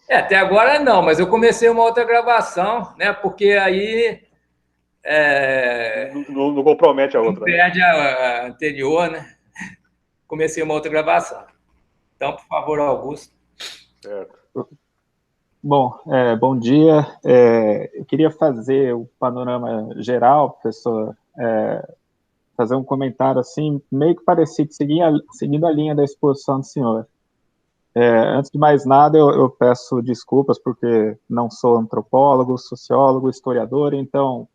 Até agora não, mas eu comecei uma outra gravação, né? Porque aí Não compromete a não outra, né? perde a anterior, né? Comecei uma outra gravação. Então, por favor, Augusto. Certo. Bom, bom dia. Eu queria fazer o panorama geral, professor, fazer um comentário assim, meio que parecido, seguindo a linha da exposição do senhor. Antes de mais nada, eu peço desculpas porque não sou antropólogo, sociólogo, historiador, então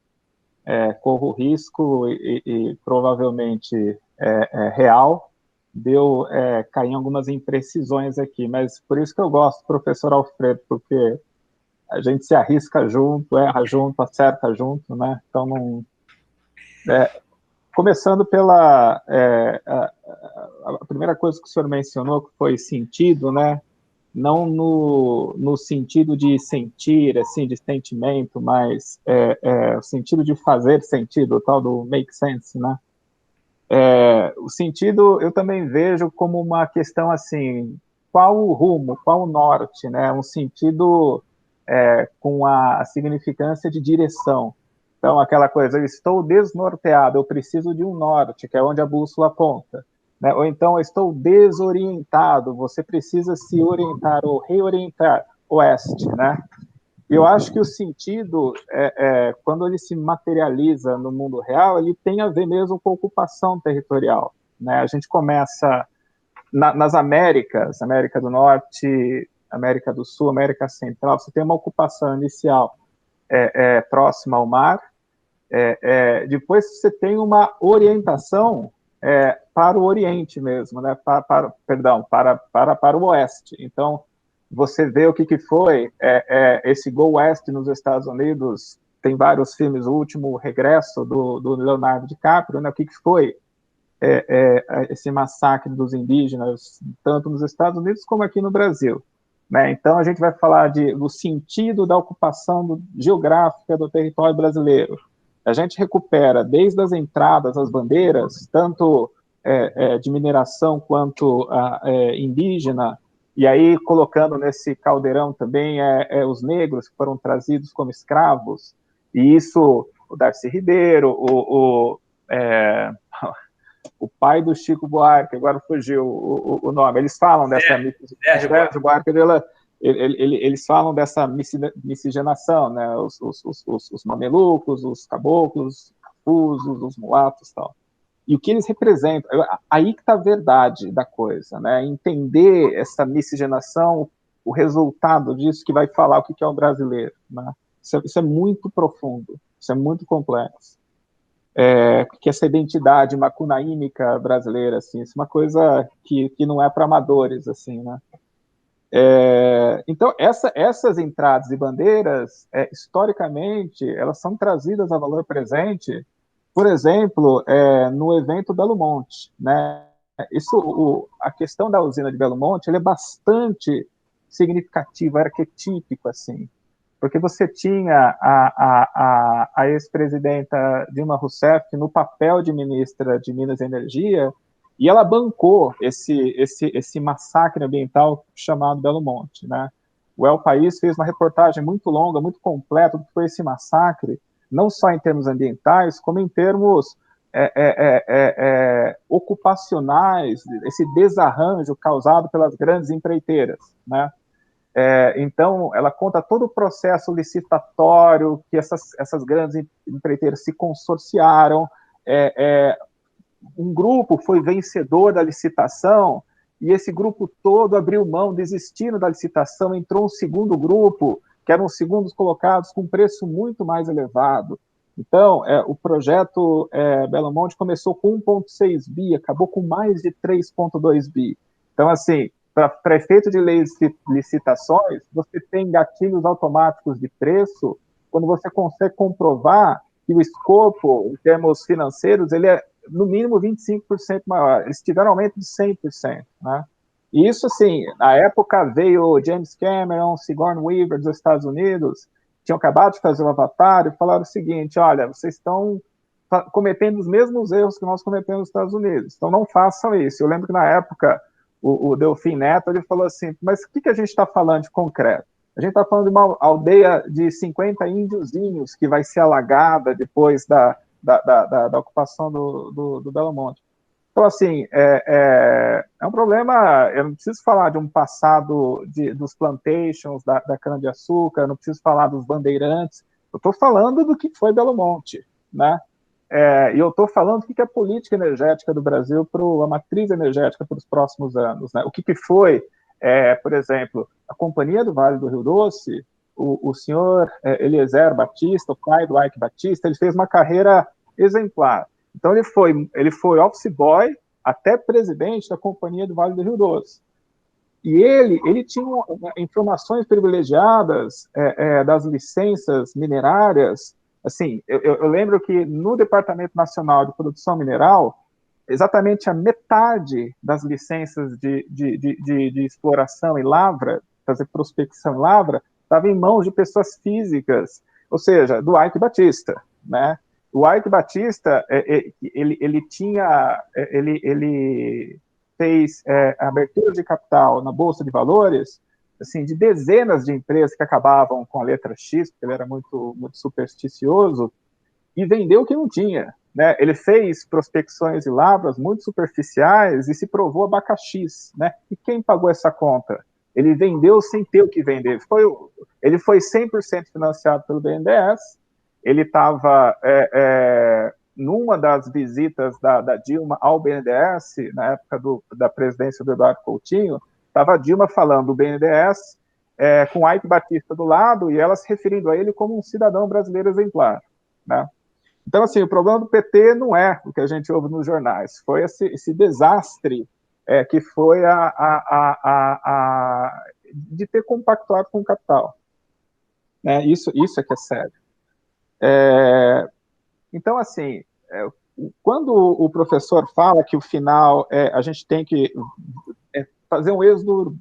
corro risco e provavelmente real de eu cair em algumas imprecisões aqui, mas por isso que eu gosto do professor Alfredo, porque a gente se arrisca junto, erra junto, acerta junto, né? Então, não, começando pela a primeira coisa que o senhor mencionou, que foi sentido, né? Não no sentido de sentir, assim, de sentimento, mas o sentido de fazer sentido, o tal do make sense, né? O sentido eu também vejo como uma questão assim, qual o rumo, qual o norte, né? Um sentido com a significância de direção. Então, aquela coisa, eu estou desnorteado, eu preciso de um norte, que é onde a bússola aponta. Né? Ou então, eu estou desorientado, você precisa se orientar ou reorientar oeste, né? Eu acho que o sentido, quando ele se materializa no mundo real, ele tem a ver mesmo com ocupação territorial. Né? A gente começa nas Américas, América do Norte, América do Sul, América Central, você tem uma ocupação inicial próxima ao mar, depois você tem uma orientação para o Oriente mesmo, né? Para o Oeste. Então, você vê o que foi esse Go West nos Estados Unidos, tem vários filmes, o último Regresso do Leonardo DiCaprio, né? O que foi esse massacre dos indígenas, tanto nos Estados Unidos como aqui no Brasil. Né? Então, a gente vai falar do sentido da ocupação geográfica do território brasileiro. A gente recupera desde as entradas, as bandeiras, tanto de mineração quanto indígena, e aí colocando nesse caldeirão também os negros que foram trazidos como escravos, e isso, o Darcy Ribeiro, o pai do Chico Buarque, agora fugiu o nome, eles falam dessa Sérgio Buarque, eles falam dessa miscigenação, né? Os mamelucos, os caboclos, os mulatos, tal. E o que eles representam, aí que está a verdade da coisa, né? Entender essa miscigenação, o resultado disso que vai falar o que é o brasileiro, né? Isso é muito profundo, isso é muito complexo. Que essa identidade macunaímica brasileira, assim, isso é uma coisa que não é para amadores, assim, né? Então, essas entradas e bandeiras, historicamente, elas são trazidas a valor presente, por exemplo, no evento Belo Monte, né? A questão da usina de Belo Monte, ela é bastante significativa, arquetípico, assim, porque você tinha a ex-presidenta Dilma Rousseff no papel de ministra de Minas e Energia, e ela bancou esse massacre ambiental chamado Belo Monte. Né? O El País fez uma reportagem muito longa, muito completa do que foi esse massacre, não só em termos ambientais, como em termos ocupacionais, esse desarranjo causado pelas grandes empreiteiras. Né? Então, ela conta todo o processo licitatório, que essas grandes empreiteiras se consorciaram, um grupo foi vencedor da licitação, e esse grupo todo abriu mão, desistindo da licitação, entrou um segundo grupo, que eram os segundos colocados, com preço muito mais elevado. Então, o projeto Belo Monte começou com 1,6 bi, acabou com mais de 3,2 bi. Então, assim, para efeito de leis de licitações, você tem gatilhos automáticos de preço quando você consegue comprovar que o escopo, em termos financeiros, ele é no mínimo 25% maior. Eles tiveram aumento de 100%. Né? E isso, assim, na época veio James Cameron, Sigourney Weaver dos Estados Unidos, tinham acabado de fazer o Avatar e falaram o seguinte, olha, vocês estão cometendo os mesmos erros que nós cometemos nos Estados Unidos, então não façam isso. Eu lembro que na época o Delfim Neto ele falou assim, mas o que a gente está falando de concreto? A gente está falando de uma aldeia de 50 índiozinhos que vai ser alagada depois da ocupação do Belo Monte. Então, assim, é um problema. Eu não preciso falar de um passado dos plantations, da cana-de-açúcar, não preciso falar dos bandeirantes, eu estou falando do que foi Belo Monte, né? E eu estou falando do que é a política energética do Brasil, a matriz energética para os próximos anos, né? O que foi, por exemplo, a Companhia do Vale do Rio Doce, o senhor Eliezer Batista, o pai do Ike Batista, ele fez uma carreira exemplar. Então, ele foi office boy até presidente da Companhia do Vale do Rio Doce. E ele tinha informações privilegiadas das licenças minerárias. Assim, eu lembro que no Departamento Nacional de Produção Mineral, exatamente a metade das licenças de exploração e lavra, fazer prospecção e lavra, estava em mãos de pessoas físicas, ou seja, do Ike Batista, né? O Ike Batista, ele fez abertura de capital na Bolsa de Valores, assim, de dezenas de empresas que acabavam com a letra X, porque ele era muito, muito supersticioso, e vendeu o que não tinha, né? Ele fez prospecções e lavras muito superficiais e se provou abacaxis, né? E quem pagou essa conta? Ele vendeu sem ter o que vender. Ele foi 100% financiado pelo BNDES. Ele estava numa das visitas da Dilma ao BNDES, na época da presidência do Eduardo Coutinho, estava a Dilma falando do BNDES com Ike Batista do lado e ela se referindo a ele como um cidadão brasileiro exemplar, né? Então, assim, o problema do PT não é o que a gente ouve nos jornais, foi esse desastre que foi de ter compactuado com o capital. Isso é que é sério. Então, assim, quando o professor fala que o final a gente tem que fazer um êxodo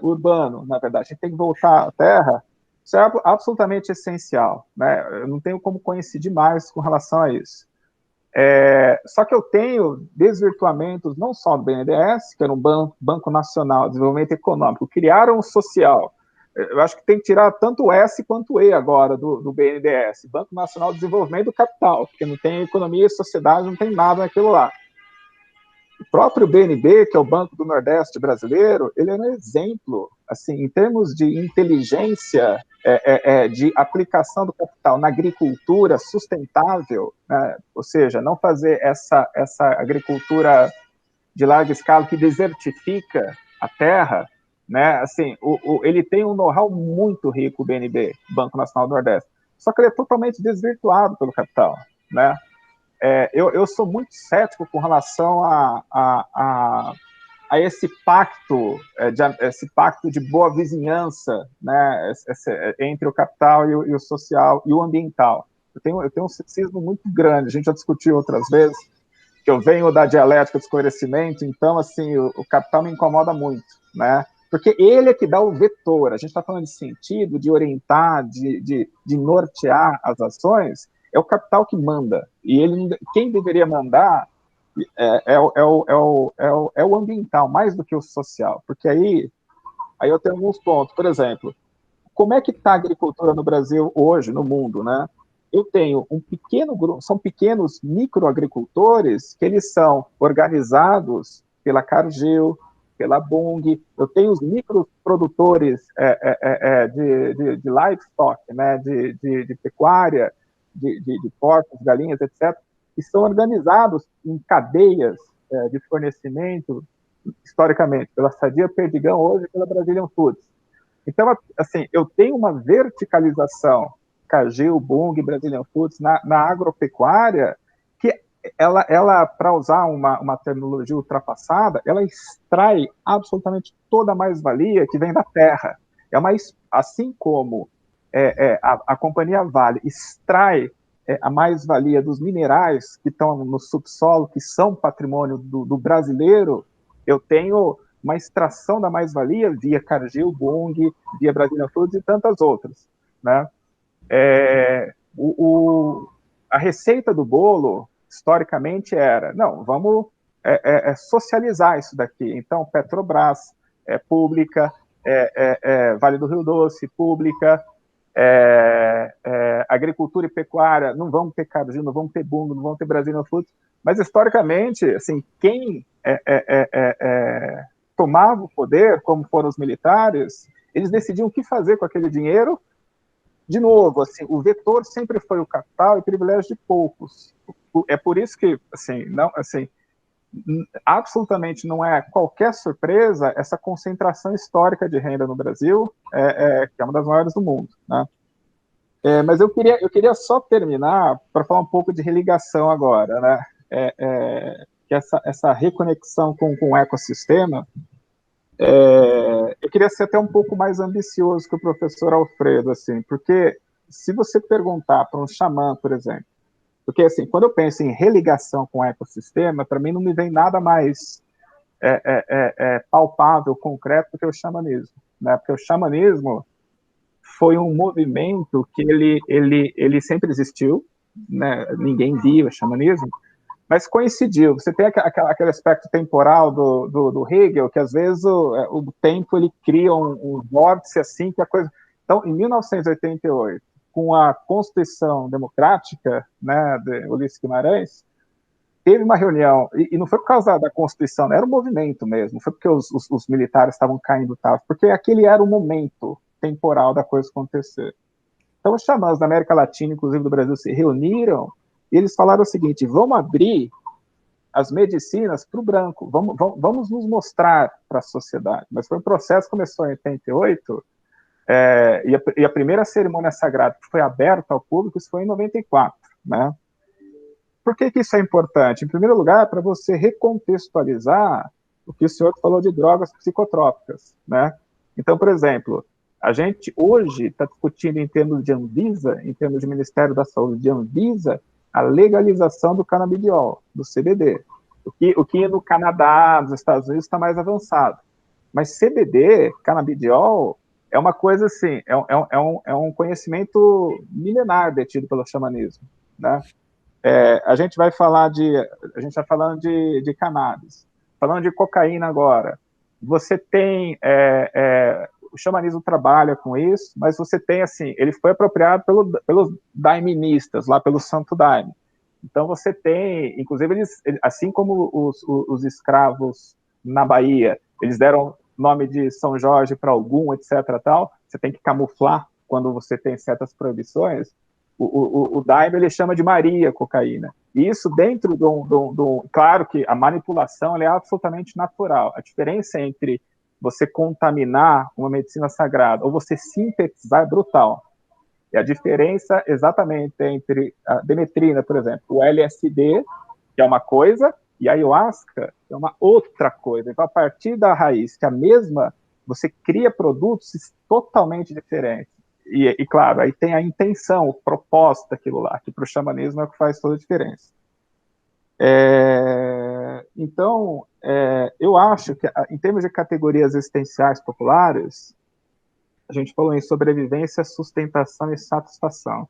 urbano, na verdade, a gente tem que voltar à terra, isso é absolutamente essencial, né? Eu não tenho como coincidir mais com relação a isso. Só que eu tenho desvirtuamentos não só do BNDES, que era um Banco Nacional de Desenvolvimento Econômico, criaram o social. Eu acho que tem que tirar tanto o S quanto o E agora do BNDES, Banco Nacional de Desenvolvimento do Capital, porque não tem economia e sociedade, não tem nada naquilo lá. O próprio BNB, que é o Banco do Nordeste brasileiro, ele é um exemplo, assim, em termos de inteligência, de aplicação do capital na agricultura sustentável, né? Ou seja, não fazer essa agricultura de larga escala que desertifica a terra, né? Assim, ele tem um know-how muito rico, o BNB, Banco Nacional do Nordeste, só que ele é totalmente desvirtuado pelo capital, né? Eu sou muito cético com relação a esse pacto, esse pacto de boa vizinhança, né, entre o capital e o social e o ambiental. Eu tenho um ceticismo muito grande, a gente já discutiu outras vezes, que eu venho da dialética do esclarecimento, então, assim, o capital me incomoda muito, né? Porque ele é que dá o vetor, a gente está falando de sentido, de orientar, de nortear as ações, é o capital que manda, e quem deveria mandar é o ambiental, mais do que o social, porque aí eu tenho alguns pontos, por exemplo, como é que está a agricultura no Brasil hoje, no mundo, né? Eu tenho um pequeno grupo, são pequenos microagricultores que eles são organizados pela Cargill, pela Bunge, eu tenho os microprodutores de livestock, né, de pecuária, de porcos, galinhas, etc., que são organizados em cadeias de fornecimento, historicamente, pela Sadia Perdigão, hoje pela Brazilian Foods. Então, assim, eu tenho uma verticalização, Cargill, Bunge, Brazilian Foods, na agropecuária, que ela para usar uma terminologia ultrapassada, ela extrai absolutamente toda a mais-valia que vem da terra. Assim como a Companhia Vale extrai a mais-valia dos minerais que estão no subsolo, que são patrimônio do brasileiro, eu tenho uma extração da mais-valia via Cargill, Bunge, via Brazilian Foods e tantas outras, né? A receita do bolo, historicamente, era, não, vamos socializar isso daqui. Então, Petrobras é pública, Vale do Rio Doce, pública, agricultura e pecuária, não vamos ter Cargill, não vamos ter Bunge, não vamos ter Brazilian Foods, mas historicamente, assim, quem tomava o poder, como foram os militares, eles decidiam o que fazer com aquele dinheiro. De novo, assim, o vetor sempre foi o capital e privilégio de poucos. É por isso que, assim, não, assim, absolutamente não é qualquer surpresa essa concentração histórica de renda no Brasil, que é uma das maiores do mundo, né? Mas eu queria só terminar para falar um pouco de religação agora, né? Que essa reconexão com o ecossistema, eu queria ser até um pouco mais ambicioso que o professor Alfredo, assim, porque se você perguntar para um xamã, por exemplo, porque assim, quando eu penso em religação com o ecossistema, para mim não me vem nada mais palpável, concreto do que o xamanismo, né? Porque o xamanismo foi um movimento que ele sempre existiu, né? Ninguém via o xamanismo, mas coincidiu. Você tem aquele aspecto temporal do Hegel, que às vezes o tempo ele cria um vórtice assim, que a coisa... Então, em 1988, com a Constituição Democrática, né, de Ulisses Guimarães, teve uma reunião, e não foi por causa da Constituição, era um movimento mesmo, não foi porque os militares estavam caindo, porque aquele era o momento temporal da coisa acontecer. Então, os xamãs da América Latina, inclusive do Brasil, se reuniram e eles falaram o seguinte: vamos abrir as medicinas para o branco, vamos nos mostrar para a sociedade. Mas foi um processo que começou em 88, e a primeira cerimônia sagrada que foi aberta ao público, isso foi em 94, né? Por que isso é importante? Em primeiro lugar, para você recontextualizar o que o senhor falou de drogas psicotrópicas, né? Então, por exemplo, a gente hoje está discutindo em termos de Anvisa, em termos de Ministério da Saúde de Anvisa, a legalização do canabidiol, do CBD. O que no Canadá, nos Estados Unidos, está mais avançado. Mas CBD, canabidiol, é uma coisa assim, é um conhecimento milenar detido pelo xamanismo, né? A gente vai falar a gente está falando de cannabis, falando de cocaína agora. Você tem o xamanismo trabalha com isso, mas você tem assim, ele foi apropriado pelos daiministas lá pelo Santo Daime. Então você tem, inclusive eles, assim como os escravos na Bahia, eles deram nome de São Jorge para algum, etc. Tal. Você tem que camuflar quando você tem certas proibições. O Daime ele chama de Maria cocaína. E isso dentro do claro que a manipulação ela é absolutamente natural. A diferença entre você contaminar uma medicina sagrada ou você sintetizar é brutal. E a diferença exatamente entre a demetrina, por exemplo, o LSD, que é uma coisa, e a ayahuasca é uma outra coisa. Então, a partir da raiz, que é a mesma, você cria produtos totalmente diferentes. E claro, aí tem a intenção, o propósito daquilo lá, que para o xamanismo é o que faz toda a diferença. Então, eu acho que, em termos de categorias existenciais populares, a gente falou em sobrevivência, sustentação e satisfação.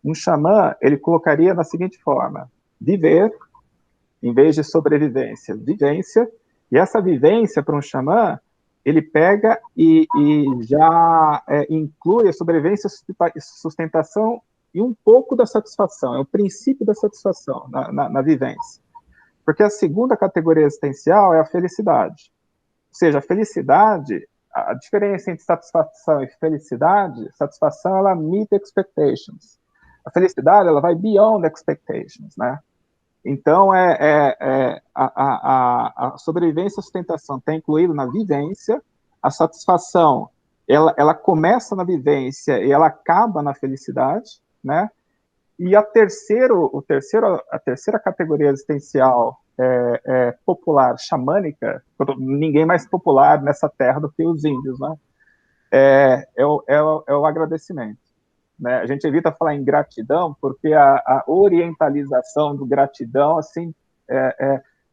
Um xamã, ele colocaria da seguinte forma: viver, em vez de sobrevivência, vivência, e essa vivência para um xamã, ele pega e já inclui a sobrevivência, sustentação e um pouco da satisfação, é o princípio da satisfação na vivência. Porque a segunda categoria existencial é a felicidade. Ou seja, a felicidade, a diferença entre satisfação e felicidade, satisfação ela meet expectations. A felicidade ela vai beyond expectations, né? Então, a sobrevivência e a sustentação está incluído na vivência, a satisfação, ela começa na vivência e ela acaba na felicidade, né? E a terceira categoria existencial popular, xamânica, ninguém mais popular nessa terra do que os índios, né? É o agradecimento. Né? A gente evita falar em gratidão porque a orientalização do gratidão assim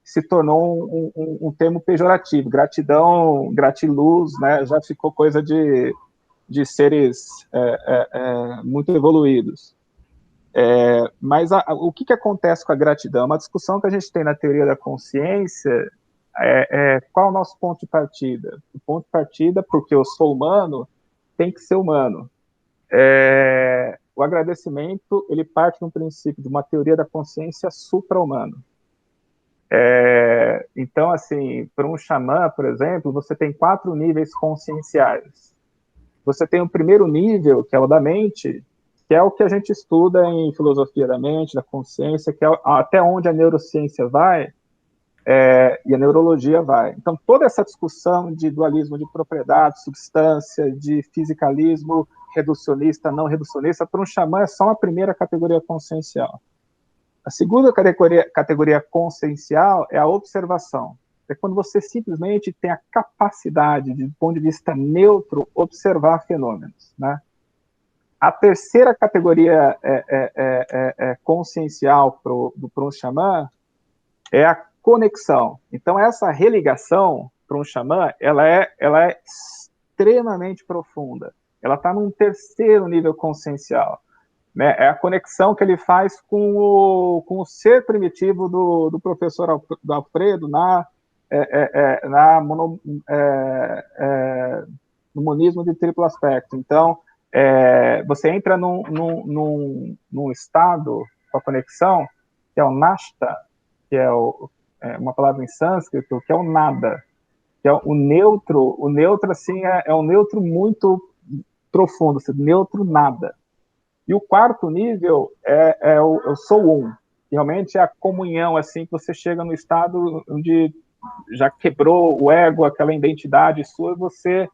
se tornou um termo pejorativo. Gratidão, gratiluz, né? Já ficou coisa de seres muito evoluídos. Mas o que acontece com a gratidão? É uma discussão que a gente tem na teoria da consciência qual é o nosso ponto de partida? O ponto de partida, porque eu sou humano, tem que ser humano. O agradecimento, ele parte de um princípio, de uma teoria da consciência supra-humana. Então, assim, para um xamã, por exemplo, você tem 4 níveis conscienciais. Você tem o primeiro nível, que é o da mente, que é o que a gente estuda em filosofia da mente, da consciência, que é até onde a neurociência vai, e a neurologia vai. Então, toda essa discussão de dualismo de propriedade, substância, de fisicalismo reducionista, não reducionista, para um xamã é só uma primeira categoria consciencial. A segunda categoria consciencial é a observação. É quando você simplesmente tem a capacidade, do ponto de vista neutro, observar fenômenos, né? A terceira categoria consciencial para um xamã é a conexão. Então, essa religação para um xamã, ela é extremamente profunda. Ela está num terceiro nível consciencial. Né? É a conexão que ele faz com o ser primitivo do professor Alfredo no monismo de triplo aspecto. Então, você entra num estado com a conexão, que é o nashta, que é uma palavra em sânscrito, que é o nada, que é o neutro. O neutro, assim, é um neutro muito profundo, assim, neutro nada. E o quarto nível eu sou um. Realmente é a comunhão, assim, que você chega no estado onde já quebrou o ego, aquela identidade sua, você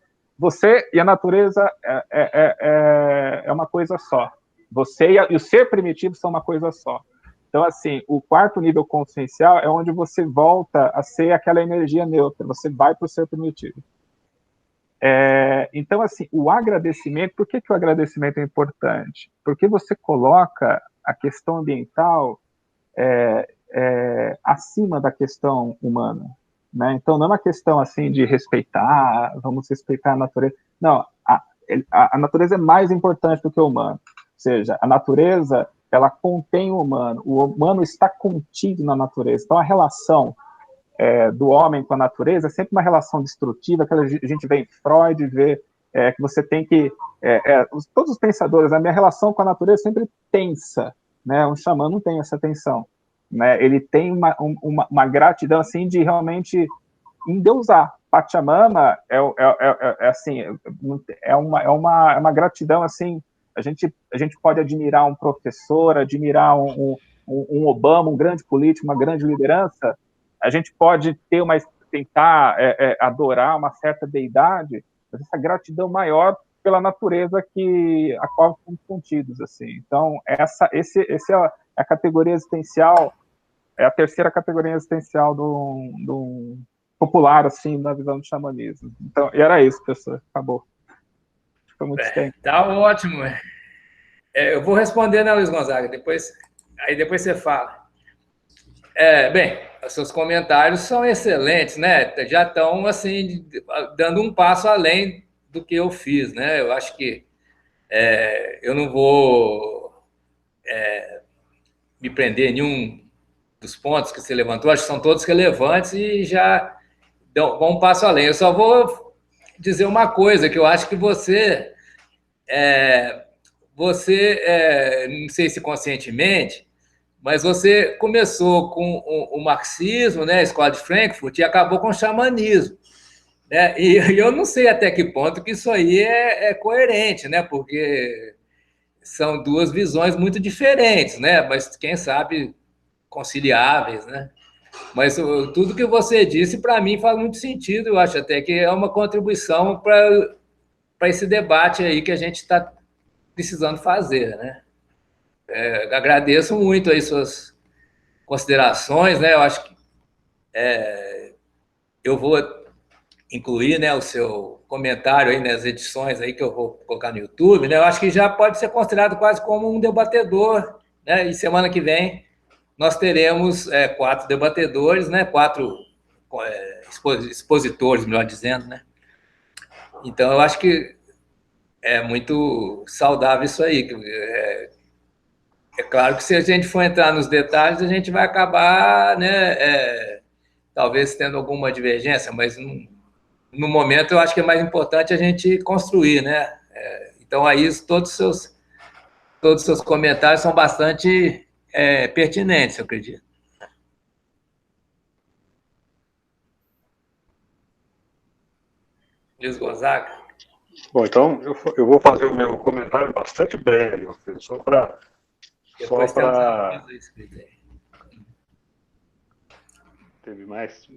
e a natureza é uma coisa só. Você e o ser primitivo são uma coisa só. Então, assim, o quarto nível consciencial é onde você volta a ser aquela energia neutra, você vai para o ser primitivo. Então, assim, o agradecimento, por que o agradecimento é importante? Porque você coloca a questão ambiental acima da questão humana, né? Então, não é uma questão, assim, de respeitar, vamos respeitar a natureza. Não, a natureza é mais importante do que o humano. Ou seja, a natureza, ela contém o humano está contido na natureza. Então, a relação do homem com a natureza é sempre uma relação destrutiva, que a gente vê em Freud, vê que você tem que... todos os pensadores, a minha relação com a natureza é sempre tensa, né? Um xamã não tem essa tensão, né? Ele tem uma gratidão, assim, de realmente endeusar. Pachamama assim, uma gratidão, assim, a gente pode admirar um professor, admirar um Obama, um grande político, uma grande liderança, a gente pode tentar adorar uma certa deidade, mas essa gratidão maior pela natureza a qual somos contidos, assim. Então, essa é a categoria existencial, é a terceira categoria existencial do popular, assim, na visão do xamanismo. Então, e era isso, pessoal. Acabou. Ficou muito tempo. Tá ótimo. Eu vou responder, né, Luiz Gonzaga? Depois você fala. Bem, os seus comentários são excelentes, né? Já estão, assim, dando um passo além do que eu fiz, né? Eu acho que eu não vou me prender em nenhum dos pontos que você levantou, acho que são todos relevantes e já vão um passo além. Eu só vou dizer uma coisa, que eu acho que você, não sei se conscientemente, mas você começou com o marxismo, né, a escola de Frankfurt, e acabou com o xamanismo. Né? E eu não sei até que ponto que isso aí é coerente, né? Porque são duas visões muito diferentes, né? Mas quem sabe conciliáveis, né? Mas tudo que você disse, para mim, faz muito sentido. Eu acho até que é uma contribuição para esse debate aí que a gente está precisando fazer, né? Agradeço muito aí suas considerações, né? Eu acho que eu vou incluir, né, o seu comentário aí nas edições aí que eu vou colocar no YouTube, né? Eu acho que já pode ser considerado quase como um debatedor, né? E semana que vem nós teremos 4 debatedores, né? 4 expositores, melhor dizendo, né? Então, eu acho que é muito saudável isso aí. É claro que se a gente for entrar nos detalhes, a gente vai acabar, né, talvez tendo alguma divergência, mas no momento eu acho que é mais importante a gente construir, né? Então, aí, todos os seus comentários são bastante pertinentes, eu acredito. Luiz Gonzaga? Bom, então eu vou fazer o meu comentário bastante breve, só para... Depois temos a mesa escrita aí. Teve mais?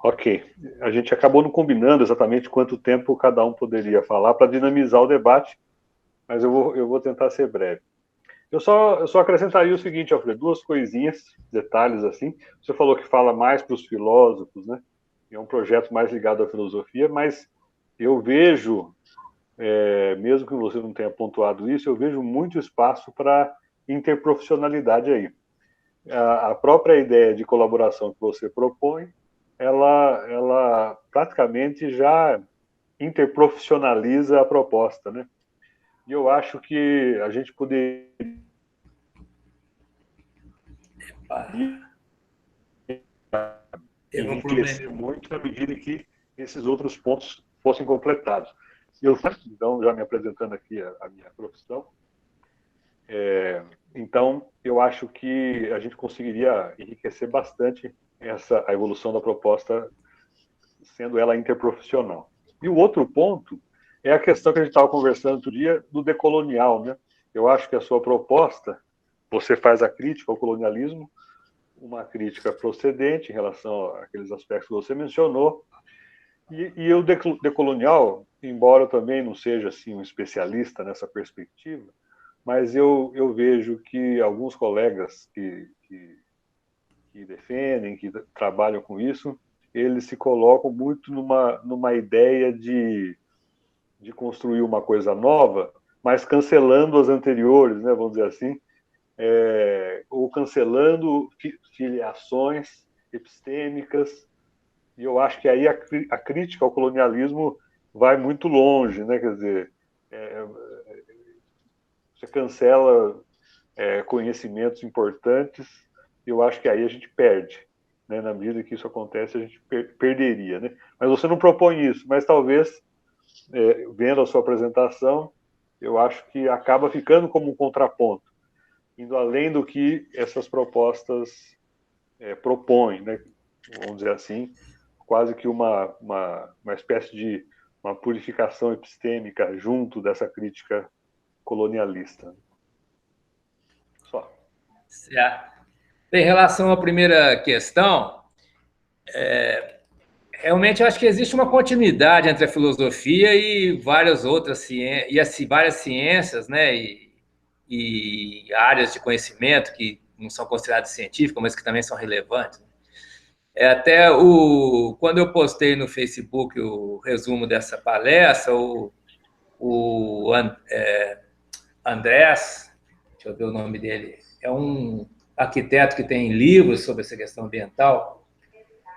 Ok. A gente acabou não combinando exatamente quanto tempo cada um poderia falar para dinamizar o debate, mas eu vou tentar ser breve. Eu só acrescentaria o seguinte, Alfredo, duas coisinhas, detalhes assim. Você falou que fala mais para os filósofos, né? É um projeto mais ligado à filosofia, mas eu vejo, mesmo que você não tenha pontuado isso, eu vejo muito espaço para interprofissionalidade aí. A própria ideia de colaboração que você propõe, ela praticamente já interprofissionaliza a proposta, né? E eu acho que a gente poderia enriquecer muito à medida que esses outros pontos fossem completados. Então, já me apresentando aqui a minha profissão, então, eu acho que a gente conseguiria enriquecer bastante a evolução da proposta, sendo ela interprofissional. E o outro ponto é a questão que a gente estava conversando outro dia do decolonial, né? Eu acho que a sua proposta, você faz a crítica ao colonialismo, uma crítica procedente em relação àqueles aspectos que você mencionou, e o decolonial, embora eu também não seja assim um especialista nessa perspectiva, mas eu vejo que alguns colegas que defendem, que trabalham com isso, eles se colocam muito numa ideia de construir uma coisa nova, mas cancelando as anteriores, né, vamos dizer assim, ou cancelando filiações epistêmicas, e eu acho que aí a crítica ao colonialismo vai muito longe, né, quer dizer, você cancela conhecimentos importantes, e eu acho que aí a gente perde, né, na medida que isso acontece, a gente perderia, né? Mas você não propõe isso, mas talvez, vendo a sua apresentação, eu acho que acaba ficando como um contraponto, indo além do que essas propostas propõem, né? Vamos dizer assim, quase que uma espécie de uma purificação epistêmica junto dessa crítica colonialista. Só. Certo. Em relação à primeira questão, realmente eu acho que existe uma continuidade entre a filosofia e várias outras ciências, várias ciências, né, e áreas de conhecimento que não são consideradas científicas, mas que também são relevantes. Até quando eu postei no Facebook o resumo dessa palestra, o Andrés, deixa eu ver o nome dele, é um arquiteto que tem livros sobre essa questão ambiental,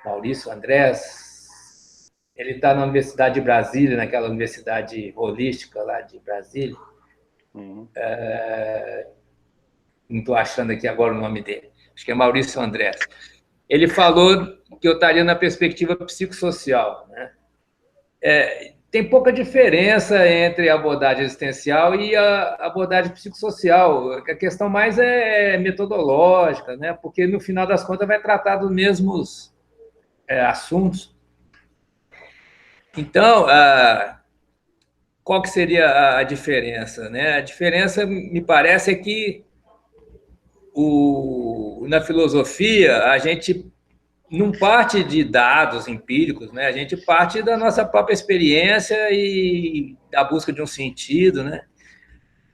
Maurício Andrés, ele está na Universidade de Brasília, naquela universidade holística lá de Brasília. Uhum. Não estou achando aqui agora o nome dele, acho que é Maurício Andrés. Ele falou que eu estaria na perspectiva psicossocial, né? Tem pouca diferença entre a abordagem existencial e a abordagem psicossocial. A questão mais é metodológica, né? Porque, no final das contas, vai tratar dos mesmos assuntos. Então, qual que seria a diferença, né? A diferença, me parece, é que na filosofia a gente não parte de dados empíricos, né? A gente parte da nossa própria experiência e da busca de um sentido, né?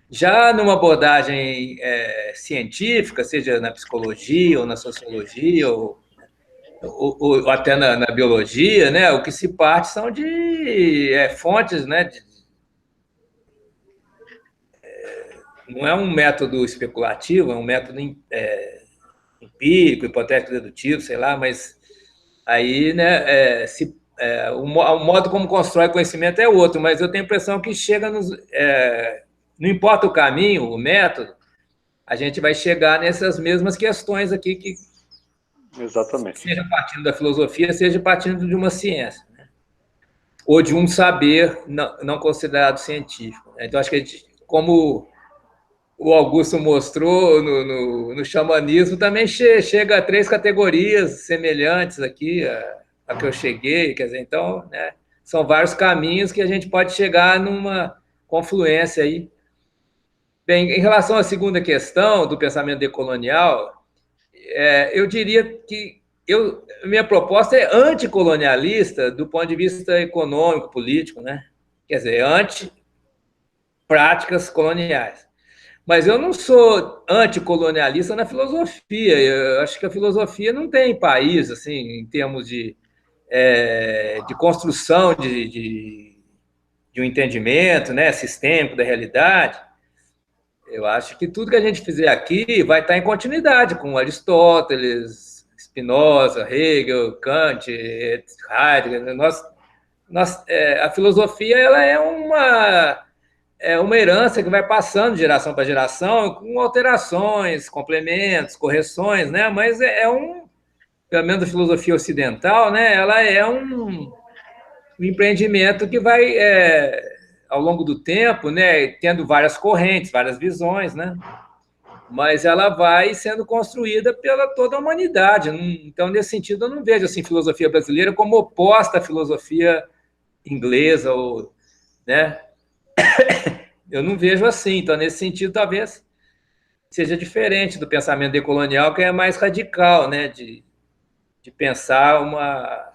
Já numa abordagem científica, seja na psicologia ou na sociologia ou até na biologia, né? O que se parte são de fontes, né? Não é um método especulativo, é um método empírico, hipotético dedutivo, sei lá, mas aí, né, o modo como constrói conhecimento é outro, mas eu tenho a impressão que chega não importa o caminho, o método, a gente vai chegar nessas mesmas questões aqui Exatamente. Seja partindo da filosofia, seja partindo de uma ciência, né? Ou de um saber não considerado científico. Então, acho que, como o Augusto mostrou no xamanismo, também chega a 3 categorias semelhantes aqui a que eu cheguei, quer dizer, então, né, são vários caminhos que a gente pode chegar numa confluência aí. Bem, em relação à segunda questão do pensamento decolonial, eu diria que minha proposta é anticolonialista do ponto de vista econômico, político, né? Quer dizer, anti-práticas coloniais. Mas eu não sou anticolonialista na filosofia. Eu acho que a filosofia não tem país, assim, em termos de construção de um entendimento, né, sistêmico da realidade. Eu acho que tudo que a gente fizer aqui vai estar em continuidade com Aristóteles, Spinoza, Hegel, Kant, Heidegger. A filosofia ela é uma herança que vai passando de geração para geração, com alterações, complementos, correções, né? Mas pelo menos a filosofia ocidental, né? Ela é um empreendimento que vai, ao longo do tempo, né, tendo várias correntes, várias visões, né? Mas ela vai sendo construída pela toda a humanidade. Então, nesse sentido, eu não vejo assim filosofia brasileira como oposta à filosofia inglesa, ou, né? Eu não vejo assim. Então, nesse sentido, talvez seja diferente do pensamento decolonial, que é mais radical, né? De pensar uma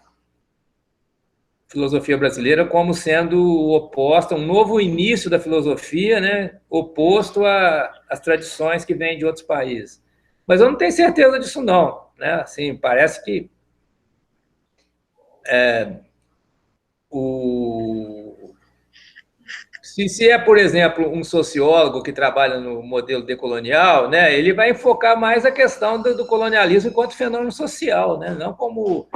filosofia brasileira como sendo oposta, um novo início da filosofia, né, oposto às tradições que vêm de outros países. Mas eu não tenho certeza disso, não. Né? Assim, parece que se é, por exemplo, um sociólogo que trabalha no modelo decolonial, né, ele vai enfocar mais a questão do colonialismo enquanto fenômeno social, né, não como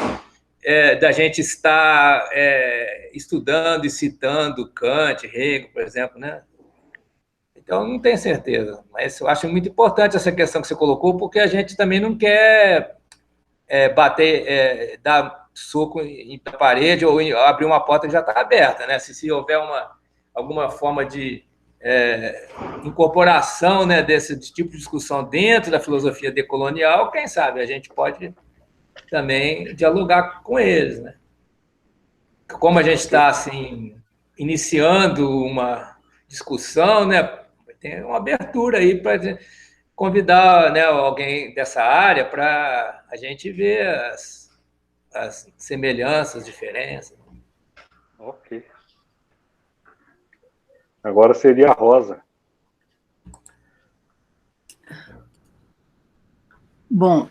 da gente estar estudando e citando Kant, Hegel, por exemplo, né? Então, não tenho certeza, mas eu acho muito importante essa questão que você colocou, porque a gente também não quer dar soco na parede ou abrir uma porta que já está aberta, né? Se houver alguma forma de incorporação, né, desse tipo de discussão dentro da filosofia decolonial, quem sabe a gente pode também dialogar com eles, né? Como a gente está assim iniciando uma discussão, né? Tem uma abertura aí para convidar, né, alguém dessa área para a gente ver as semelhanças, diferenças. Ok. Agora seria a Rosa. Bom,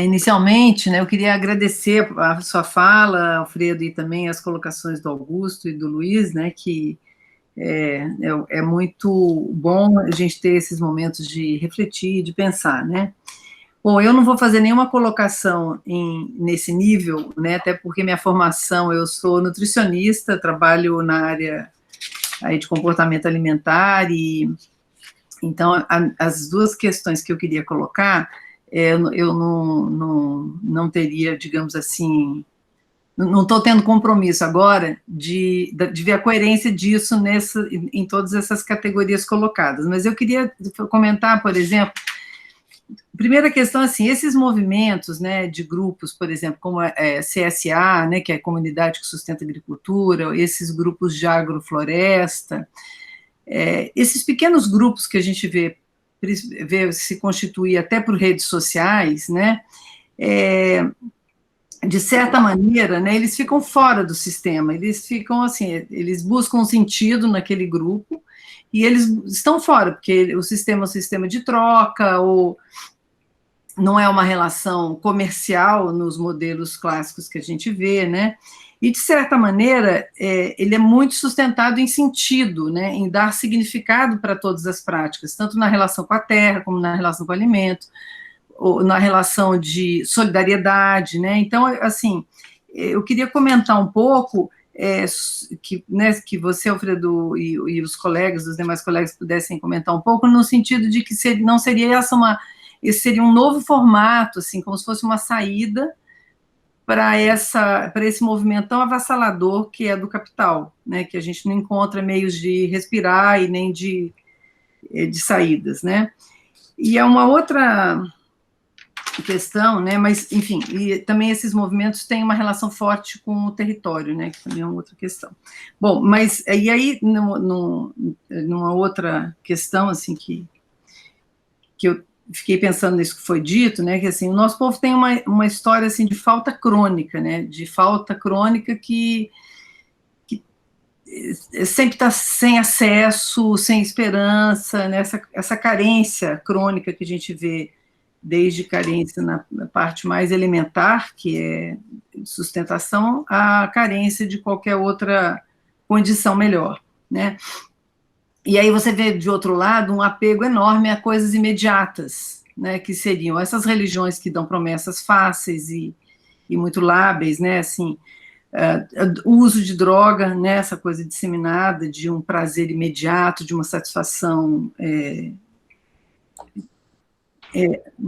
inicialmente, né, eu queria agradecer a sua fala, Alfredo, e também as colocações do Augusto e do Luiz, né, que é muito bom a gente ter esses momentos de refletir, de pensar, né. Bom, eu não vou fazer nenhuma colocação nesse nível, né, até porque minha formação, eu sou nutricionista, trabalho na área aí de comportamento alimentar, e então as duas questões que eu queria colocar, eu não teria, digamos assim, não estou tendo compromisso agora de ver a coerência disso em todas essas categorias colocadas, mas eu queria comentar, por exemplo, primeira questão, assim, esses movimentos, né, de grupos, por exemplo, como a CSA, né, que é a Comunidade que Sustenta a Agricultura, esses grupos de agrofloresta, esses pequenos grupos que a gente vê se constituir até por redes sociais, né, de certa maneira, né, eles ficam fora do sistema, eles ficam assim, eles buscam um sentido naquele grupo, e eles estão fora, porque o sistema é um sistema de troca, ou não é uma relação comercial nos modelos clássicos que a gente vê, né, e, de certa maneira, ele é muito sustentado em sentido, né, em dar significado para todas as práticas, tanto na relação com a terra, como na relação com o alimento, ou na relação de solidariedade, né, então, assim, eu queria comentar um pouco, que você, Alfredo, e os colegas, os demais colegas pudessem comentar um pouco, no sentido de que não seria essa esse seria um novo formato, assim, como se fosse uma saída para esse movimento tão avassalador que é do capital, né, que a gente não encontra meios de respirar e nem de saídas, né? E é uma outra questão, né, mas, enfim, e também esses movimentos têm uma relação forte com o território, né, que também é uma outra questão. Bom, mas, e aí, numa outra questão, assim, que eu fiquei pensando nisso que foi dito, né, que, assim, o nosso povo tem uma história, assim, de falta crônica, né, de falta crônica que sempre está sem acesso, sem esperança, né, essa carência crônica que a gente vê, desde carência na parte mais elementar, que é sustentação, a carência de qualquer outra condição melhor, né? E aí você vê, de outro lado, um apego enorme a coisas imediatas, né, que seriam essas religiões que dão promessas fáceis e muito lábeis, né, assim, o uso de droga, né, essa coisa disseminada de um prazer imediato, de uma satisfação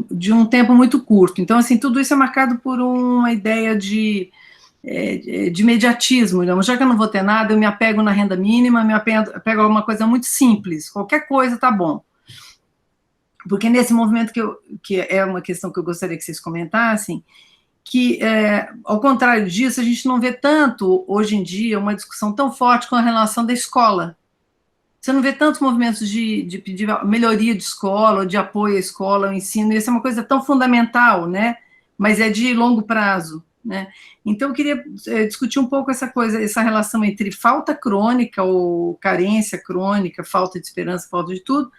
de um tempo muito curto. Então, assim, tudo isso é marcado por uma ideia de imediatismo. Então, já que eu não vou ter nada, eu me apego na renda mínima, me apego a uma coisa muito simples, qualquer coisa tá bom. Porque nesse movimento que é uma questão que eu gostaria que vocês comentassem, que, ao contrário disso, a gente não vê tanto, hoje em dia, uma discussão tão forte com a relação da escola. Você não vê tantos movimentos de pedir melhoria de escola, ou de apoio à escola, ao ensino, isso é uma coisa tão fundamental, né? Mas é de longo prazo, né? Então, eu queria discutir um pouco essa relação entre falta crônica, ou carência crônica, falta de esperança, falta de tudo,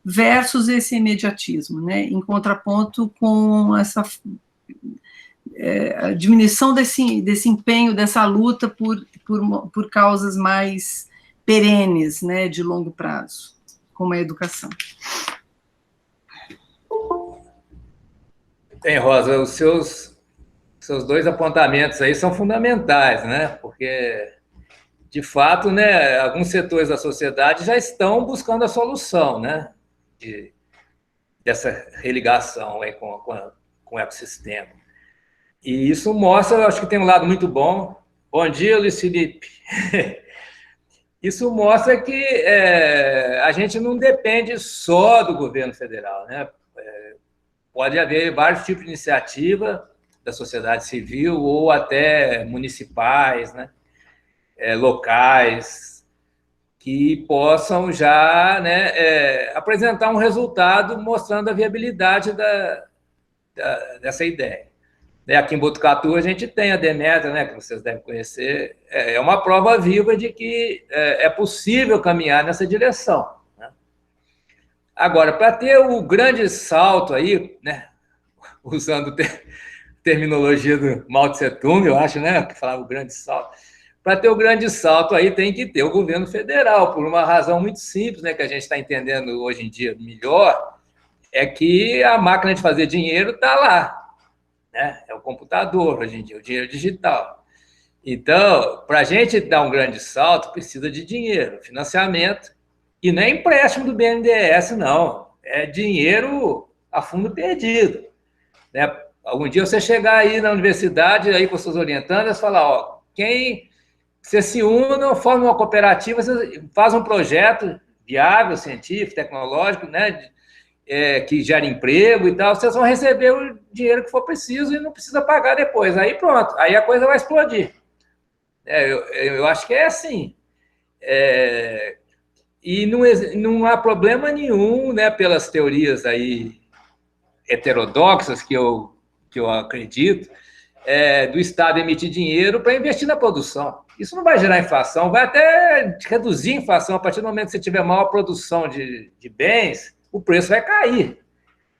versus esse imediatismo, né? Em contraponto com essa a diminuição desse empenho, dessa luta por causas mais perenes, né, de longo prazo, como a educação. Bem, Rosa, os seus dois apontamentos aí são fundamentais, né? Porque, de fato, né, alguns setores da sociedade já estão buscando a solução, né, dessa religação aí com o ecossistema. E isso mostra, eu acho que tem um lado muito bom. Bom dia, Luiz Felipe. Isso mostra que a gente não depende só do governo federal, né? Pode haver vários tipos de iniciativa da sociedade civil ou até municipais, né? Locais, que possam já, né, apresentar um resultado mostrando a viabilidade dessa ideia. Aqui em Botucatu a gente tem a Demétria, né, que vocês devem conhecer, é uma prova viva de que é possível caminhar nessa direção, né? Agora, para ter o grande salto aí, né, usando terminologia do Mao Tse Tung, eu acho, né, que falava o grande salto, para ter o grande salto aí tem que ter o governo federal, por uma razão muito simples, né, que a gente está entendendo hoje em dia melhor, é que a máquina de fazer dinheiro está lá. É o computador hoje em dia, o dinheiro digital. Então, para a gente dar um grande salto, precisa de dinheiro, financiamento, e não é empréstimo do BNDES, não. É dinheiro a fundo perdido, né? Algum dia você chegar aí na universidade, aí com seus orientandos, falar, ó, você se une, forma uma cooperativa, você faz um projeto viável, científico, tecnológico, né, que gera emprego e tal, vocês vão receber o dinheiro que for preciso e não precisa pagar depois. Aí pronto, aí a coisa vai explodir. Eu acho que é assim. E não há problema nenhum, né, pelas teorias aí heterodoxas que eu acredito, do Estado emitir dinheiro para investir na produção. Isso não vai gerar inflação, vai até reduzir a inflação. A partir do momento que você tiver maior produção de bens, o preço vai cair,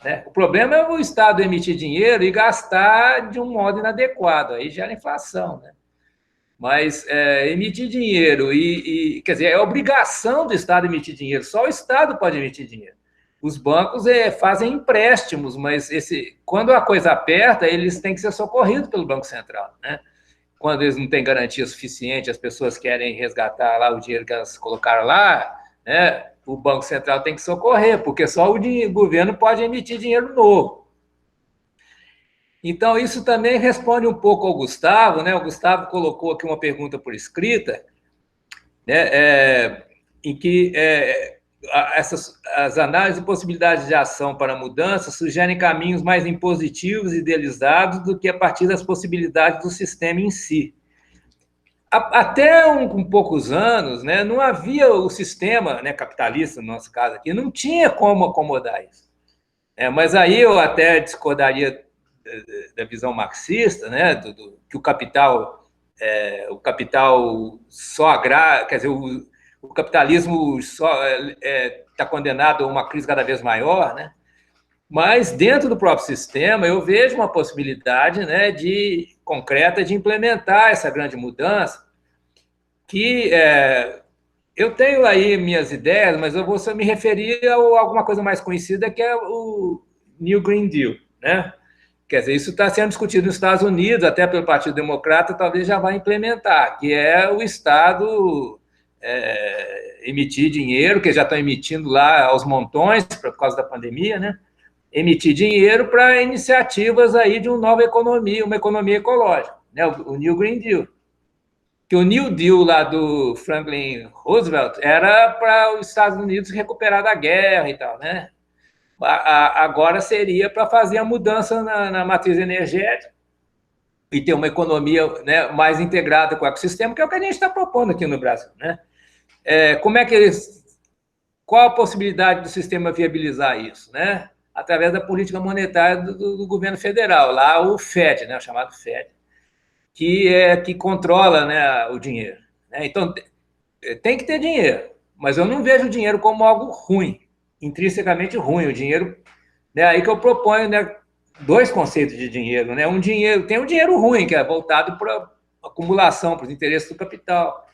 né? O problema é o Estado emitir dinheiro e gastar de um modo inadequado, aí gera inflação, né? Mas emitir dinheiro quer dizer, é obrigação do Estado emitir dinheiro, só o Estado pode emitir dinheiro. Os bancos fazem empréstimos, mas quando a coisa aperta, eles têm que ser socorridos pelo Banco Central, né? Quando eles não têm garantia suficiente, as pessoas querem resgatar lá o dinheiro que elas colocaram lá, né? o Banco Central tem que socorrer, porque só o governo pode emitir dinheiro novo. Então, isso também responde um pouco ao Gustavo, né? O Gustavo colocou aqui uma pergunta por escrita, né? Em que as análises de possibilidades de ação para mudança sugerem caminhos mais impositivos e idealizados do que a partir das possibilidades do sistema em si. Até poucos anos, né, não havia o sistema, né, capitalista, no nosso caso aqui, não tinha como acomodar isso. Mas aí eu até discordaria da visão marxista, né, que o capital só agrava, quer dizer, o capitalismo só está condenado a uma crise cada vez maior, né? Mas dentro do próprio sistema eu vejo uma possibilidade, né, concreta de implementar essa grande mudança, que eu tenho aí minhas ideias, mas eu vou só me referir a alguma coisa mais conhecida, que é o New Green Deal, né? Quer dizer, isso está sendo discutido nos Estados Unidos, até pelo Partido Democrata, talvez já vai implementar, que é o Estado emitir dinheiro, que já estão emitindo lá aos montões por causa da pandemia, né? Emitir dinheiro para iniciativas aí de uma nova economia, uma economia ecológica, né? O New Green Deal. Que o New Deal lá do Franklin Roosevelt era para os Estados Unidos recuperar da guerra e tal, né? Agora seria para fazer a mudança na matriz energética e ter uma economia, né, mais integrada com o ecossistema, que é o que a gente está propondo aqui no Brasil, né? Qual a possibilidade do sistema viabilizar isso, né? Através da política monetária do governo federal, lá o FED, né, o chamado FED, que controla, né, o dinheiro, né? Então, tem que ter dinheiro, mas eu não vejo o dinheiro como algo ruim, intrinsecamente ruim. O dinheiro, né, aí que eu proponho, né, dois conceitos de dinheiro, né? Tem um dinheiro ruim, que é voltado para acumulação, para os interesses do capital,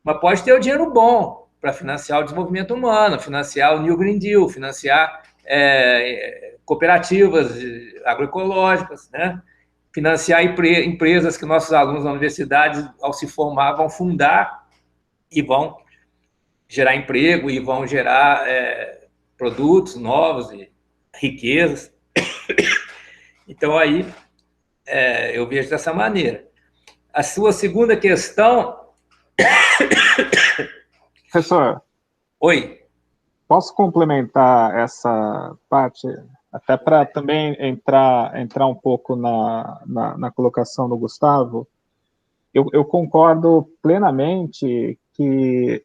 mas pode ter o dinheiro bom para financiar o desenvolvimento humano, financiar o New Green Deal, financiar cooperativas agroecológicas, né? Financiar empresas que nossos alunos na universidade, ao se formar, vão fundar e vão gerar emprego e vão gerar produtos novos e riquezas. Então, aí, eu vejo dessa maneira. A sua segunda questão... Professor. Oi. Posso complementar essa parte, até para também entrar um pouco na colocação do Gustavo? Eu concordo plenamente que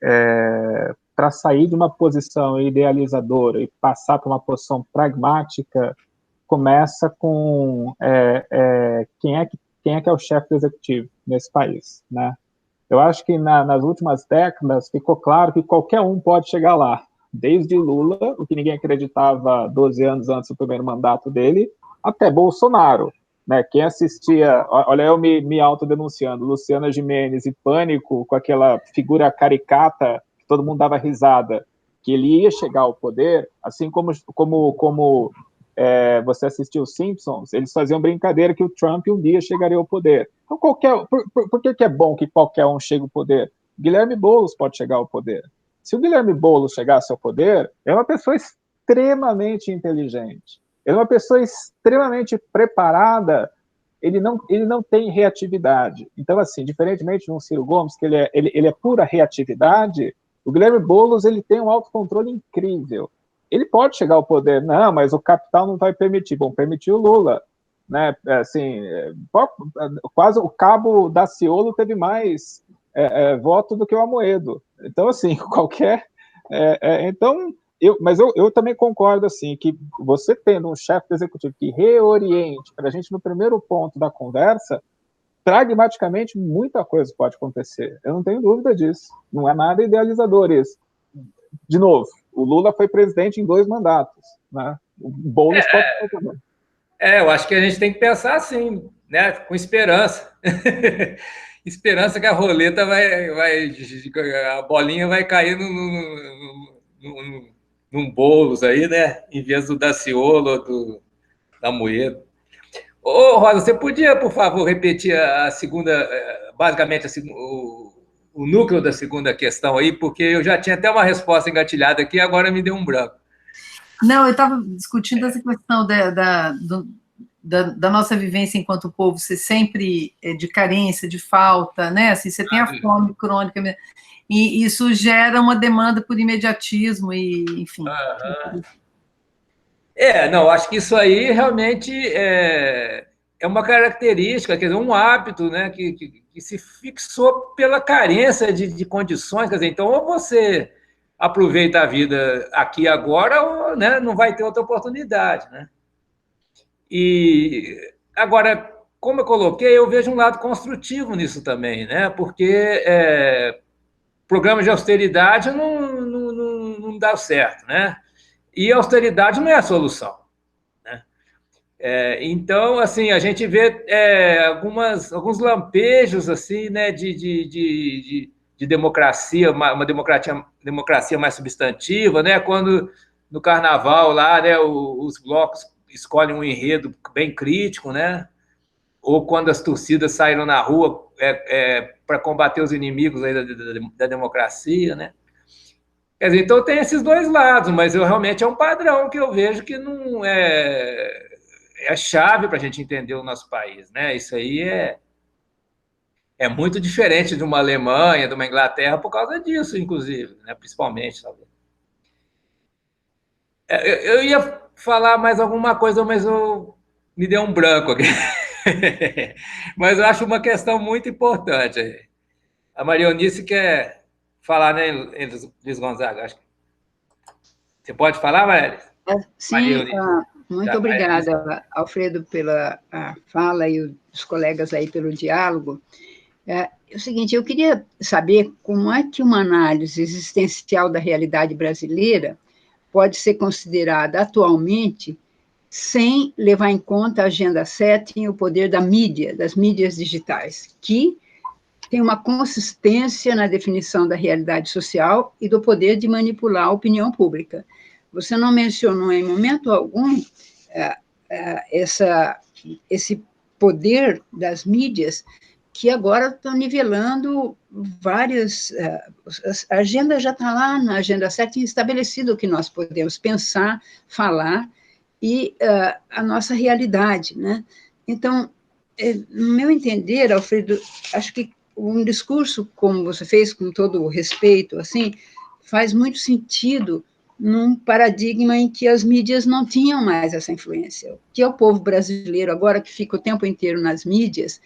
para sair de uma posição idealizadora e passar para uma posição pragmática, começa com quem é que é o chefe do executivo nesse país, né? Eu acho que nas últimas décadas ficou claro que qualquer um pode chegar lá, desde Lula, o que ninguém acreditava 12 anos antes do primeiro mandato dele, até Bolsonaro, né? Quem assistia, olha eu me autodenunciando, Luciana Gimenez e Pânico, com aquela figura caricata, que todo mundo dava risada, que ele ia chegar ao poder, assim como você assistiu os Simpsons, eles faziam brincadeira que o Trump um dia chegaria ao poder. Então, por que é bom que qualquer um chegue ao poder? Guilherme Boulos pode chegar ao poder. Se o Guilherme Boulos chegasse ao poder, é uma pessoa extremamente inteligente, é uma pessoa extremamente preparada, ele não tem reatividade. Então, assim, diferentemente de um Ciro Gomes, que ele é pura reatividade, o Guilherme Boulos ele tem um autocontrole incrível. Ele pode chegar ao poder, não, mas o capital não vai permitir. Bom, permitiu o Lula, né? Assim, quase o Cabo Daciolo teve mais voto do que o Amoedo. Então, assim, mas eu também concordo, assim, que você tendo um chefe do executivo que reoriente, para a gente, no primeiro ponto da conversa, pragmaticamente, muita coisa pode acontecer. Eu não tenho dúvida disso. Não é nada idealizador isso. De novo, o Lula foi presidente em 2 mandatos, né? O Boulos pode ser também. Eu acho que a gente tem que pensar assim, né? Com esperança. Esperança que a roleta a bolinha vai cair num Boulos aí, né? Em vez do Daciolo ou do Amoedo. Ô, Rosa, você podia, por favor, repetir a segunda, basicamente, o núcleo da segunda questão aí, porque eu já tinha até uma resposta engatilhada aqui, agora me deu um branco. Não, eu estava discutindo essa questão da nossa vivência enquanto povo ser sempre de carência, de falta, né? Assim, você tem a fome crônica, e isso gera uma demanda por imediatismo, e, enfim. Não, acho que isso aí realmente é uma característica, quer dizer, um hábito, né, que se fixou pela carência de condições, quer dizer, então ou você aproveita a vida aqui agora, ou, né, não vai ter outra oportunidade, né? E agora, como eu coloquei, eu vejo um lado construtivo nisso também, né? Porque programa de austeridade não dá certo, né? E a austeridade não é a solução, né? Então, assim, a gente vê alguns lampejos assim, né, de democracia, uma democracia mais substantiva, né? Quando no carnaval lá, né, os blocos escolhem um enredo bem crítico, né? Ou quando as torcidas saíram na rua para combater os inimigos aí da democracia, né? Quer dizer, então tem esses dois lados, mas realmente é um padrão que eu vejo que não é chave para a gente entender o nosso país, né? Isso aí é muito diferente de uma Alemanha, de uma Inglaterra, por causa disso, inclusive, né? Principalmente, talvez. Eu ia falar mais alguma coisa, mas me deu um branco aqui. Mas eu acho uma questão muito importante. A Maria Eunice quer falar, né, Luiz Gonzaga? Acho que... Você pode falar, Maria? Sim, muito obrigada, Alfredo, pela fala e os colegas aí pelo diálogo. É o seguinte, eu queria saber como é que uma análise existencial da realidade brasileira pode ser considerada atualmente sem levar em conta a Agenda 7 e o poder da mídia, das mídias digitais, que tem uma consistência na definição da realidade social e do poder de manipular a opinião pública. Você não mencionou em momento algum esse poder das mídias que agora estão nivelando várias... A agenda já está lá na Agenda 7 estabelecido o que nós podemos pensar, falar, e a nossa realidade, né? Então, no meu entender, Alfredo, acho que um discurso como você fez, com todo o respeito, assim, faz muito sentido num paradigma em que as mídias não tinham mais essa influência. O que é o povo brasileiro agora, que fica o tempo inteiro nas mídias,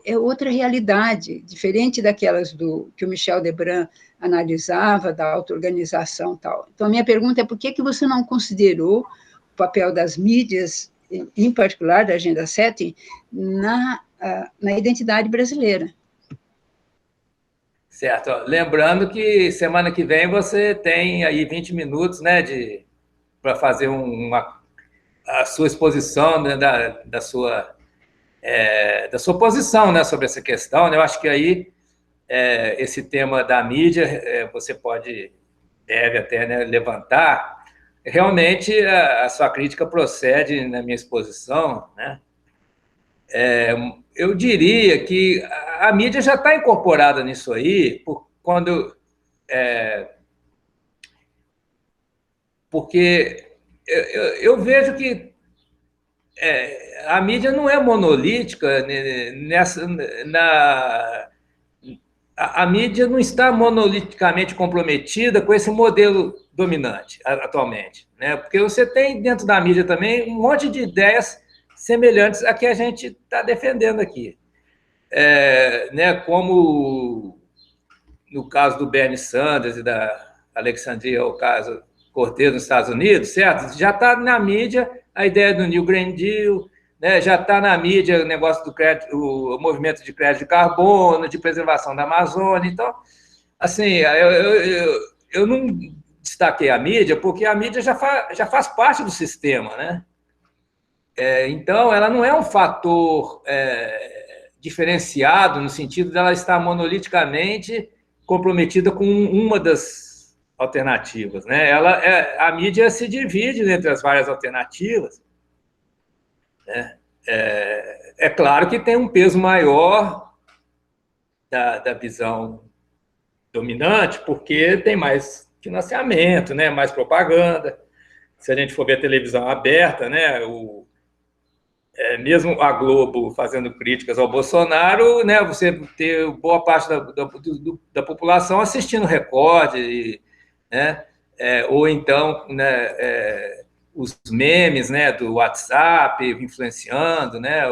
é outra realidade, diferente daquelas que o Michel Debrun analisava, da auto-organização e tal. Então, a minha pergunta é por que você não considerou o papel das mídias, em particular da Agenda 7, na identidade brasileira? Certo. Lembrando que semana que vem você tem aí 20 minutos, né, para fazer a sua exposição, né, da sua posição, né, sobre essa questão, né? Eu acho que aí esse tema da mídia você deve até, né, levantar. Realmente a sua crítica procede na minha exposição, né? Eu diria que a mídia já está incorporada nisso aí, porque eu vejo que a mídia não é monolítica a mídia não está monoliticamente comprometida com esse modelo dominante atualmente, né? Porque você tem dentro da mídia também um monte de ideias semelhantes a que a gente está defendendo aqui, né? Como no caso do Bernie Sanders e da Alexandria Ocasio-Cortez nos Estados Unidos, certo? Já está na mídia a ideia do New Green Deal, né? Já está na mídia o negócio do crédito, o movimento de crédito de carbono, de preservação da Amazônia. Então, assim, eu não destaquei a mídia porque a mídia já faz parte do sistema, né? Então, ela não é um fator diferenciado no sentido dela estar monoliticamente comprometida com uma das alternativas, né? A mídia se divide entre as várias alternativas, né? É claro que tem um peso maior da visão dominante porque tem mais financiamento, né? Mais propaganda. Se a gente for ver a televisão aberta, né? Mesmo a Globo fazendo críticas ao Bolsonaro, né? Você ter boa parte da população assistindo Record, né? Ou então, né? Os memes, né? Do WhatsApp influenciando, né?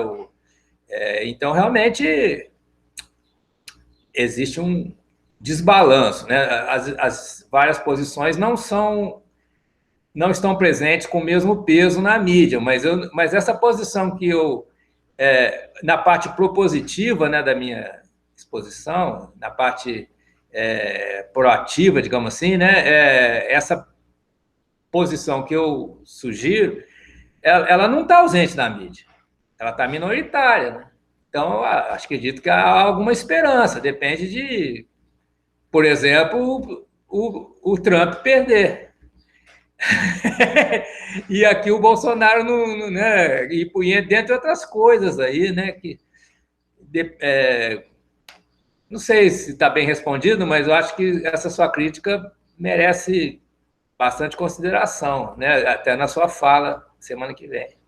Então, realmente, existe um desbalanço, né? As várias posições não estão presentes com o mesmo peso na mídia, mas essa posição que eu, na parte propositiva, né, da minha exposição, na parte proativa, digamos assim, né, essa posição que eu sugiro, ela não está ausente na mídia, ela está minoritária, né? Então, acredito que há alguma esperança, depende de, por exemplo, o Trump perder. E aqui o Bolsonaro não, né, e dentre outras coisas aí, né, não sei se está bem respondido, mas eu acho que essa sua crítica merece bastante consideração, né, até na sua fala semana que vem.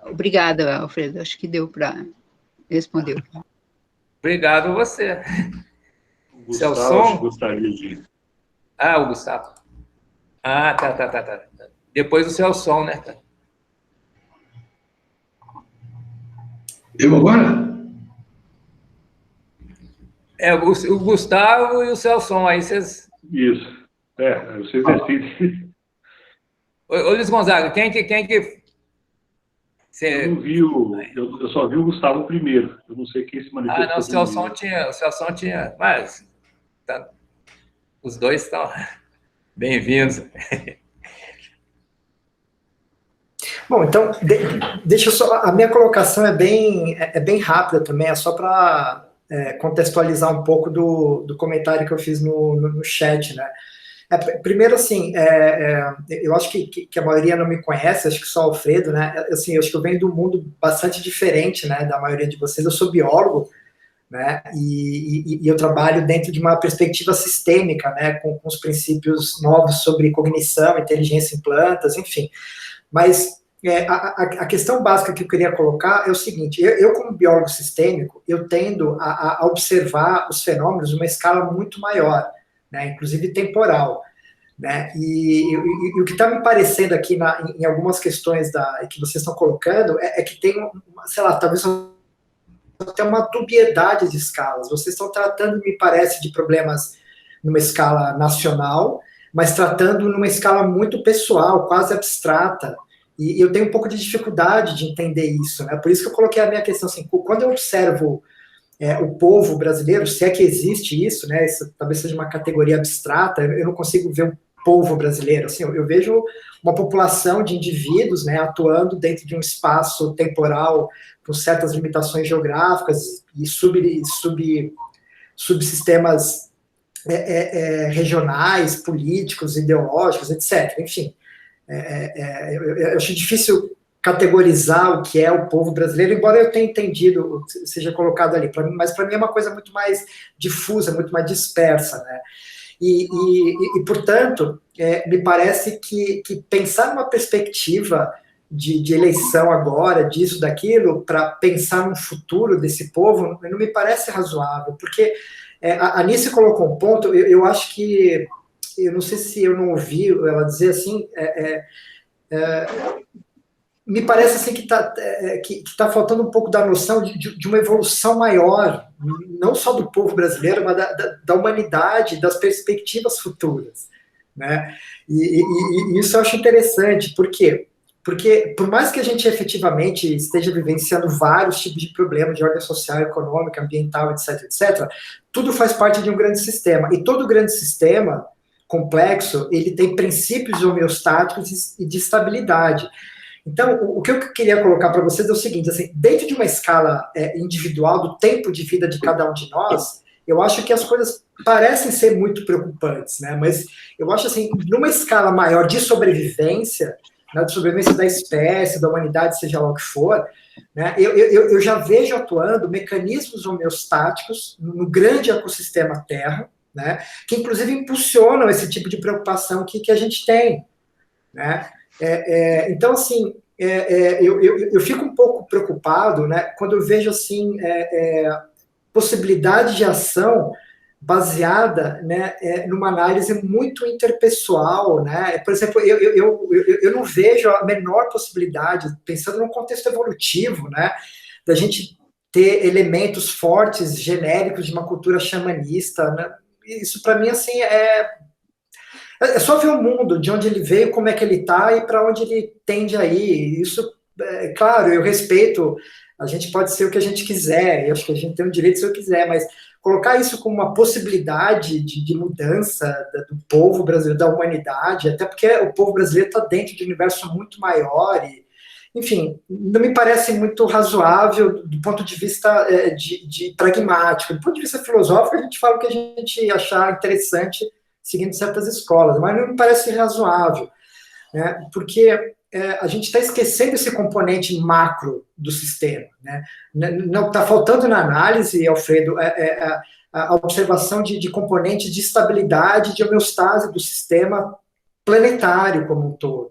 Obrigada, Alfredo. Acho que deu para responder. Obrigado a você. O Gustavo gostaria de... O Gustavo. Tá. Depois o Celson, né? Eu agora? O Gustavo e o Celson, aí vocês... Isso. Vocês decidem. Ô, Luiz Gonzaga, quem que... Eu não vi eu só vi o Gustavo primeiro. Eu não sei quem se manifestou. Não, o Celson tinha, mas os dois estão bem-vindos. Bom, então, deixa eu só... A minha colocação é bem rápida também, é só para contextualizar um pouco do comentário que eu fiz no chat, né? Primeiro, assim, eu acho que a maioria não me conhece, acho que só o Alfredo, né? Assim, eu acho que eu venho de um mundo bastante diferente, né, da maioria de vocês. Eu sou biólogo, né, e eu trabalho dentro de uma perspectiva sistêmica, né, com os princípios novos sobre cognição, inteligência em plantas, enfim. Mas a questão básica que eu queria colocar é o seguinte: eu como biólogo sistêmico, eu tendo a observar os fenômenos numa escala muito maior, né, inclusive temporal, né, e o que está me parecendo aqui em algumas questões que vocês estão colocando é que tem, sei lá, talvez até uma dubiedade de escalas. Vocês estão tratando, me parece, de problemas numa escala nacional, mas tratando numa escala muito pessoal, quase abstrata, e eu tenho um pouco de dificuldade de entender isso, né, por isso que eu coloquei a minha questão assim: quando eu observo o povo brasileiro, se é que existe isso, né, isso talvez seja uma categoria abstrata, eu não consigo ver o povo brasileiro, assim, eu vejo uma população de indivíduos, né, atuando dentro de um espaço temporal com certas limitações geográficas e subsistemas regionais, políticos, ideológicos, etc. Enfim, eu acho difícil categorizar o que é o povo brasileiro, embora eu tenha entendido o que seja colocado ali, mas para mim é uma coisa muito mais difusa, muito mais dispersa, né? E portanto, me parece que pensar numa perspectiva de eleição agora, disso, daquilo, para pensar no futuro desse povo, não me parece razoável, porque a Anice colocou um ponto, eu acho que, eu não sei se eu não ouvi ela dizer assim, me parece assim que tá faltando um pouco da noção de uma evolução maior, não só do povo brasileiro, mas da humanidade, das perspectivas futuras, né? E isso eu acho interessante. Por quê? Porque, por mais que a gente efetivamente esteja vivenciando vários tipos de problemas de ordem social, econômica, ambiental, etc., tudo faz parte de um grande sistema. E todo grande sistema complexo, ele tem princípios homeostáticos e de estabilidade. Então, o que eu queria colocar para vocês é o seguinte, assim, dentro de uma escala individual do tempo de vida de cada um de nós, eu acho que as coisas parecem ser muito preocupantes, né? Mas eu acho assim, numa escala maior de sobrevivência, né, de sobrevivência da espécie, da humanidade, seja lá o que for, né? Eu já vejo atuando mecanismos homeostáticos no grande ecossistema Terra, né? Que inclusive impulsionam esse tipo de preocupação que a gente tem, né? Então, assim, eu fico um pouco preocupado, né, quando eu vejo assim, possibilidade de ação baseada, né, numa análise muito interpessoal, né? Por exemplo, eu não vejo a menor possibilidade, pensando num contexto evolutivo, né, da gente ter elementos fortes, genéricos de uma cultura xamanista, né? Isso para mim assim é só ver o mundo, de onde ele veio, como é que ele está e para onde ele tende a ir. Isso, claro, eu respeito, a gente pode ser o que a gente quiser, eu acho que a gente tem o direito de ser o que quiser, mas colocar isso como uma possibilidade de mudança do povo brasileiro, da humanidade, até porque o povo brasileiro está dentro de um universo muito maior, e, enfim, não me parece muito razoável do ponto de vista de pragmático. Do ponto de vista filosófico, a gente fala o que a gente achar interessante seguindo certas escolas, mas não me parece razoável, né? Porque a gente está esquecendo esse componente macro do sistema, né? Não está faltando na análise, Alfredo, a observação de componentes de estabilidade, de homeostase do sistema planetário como um todo,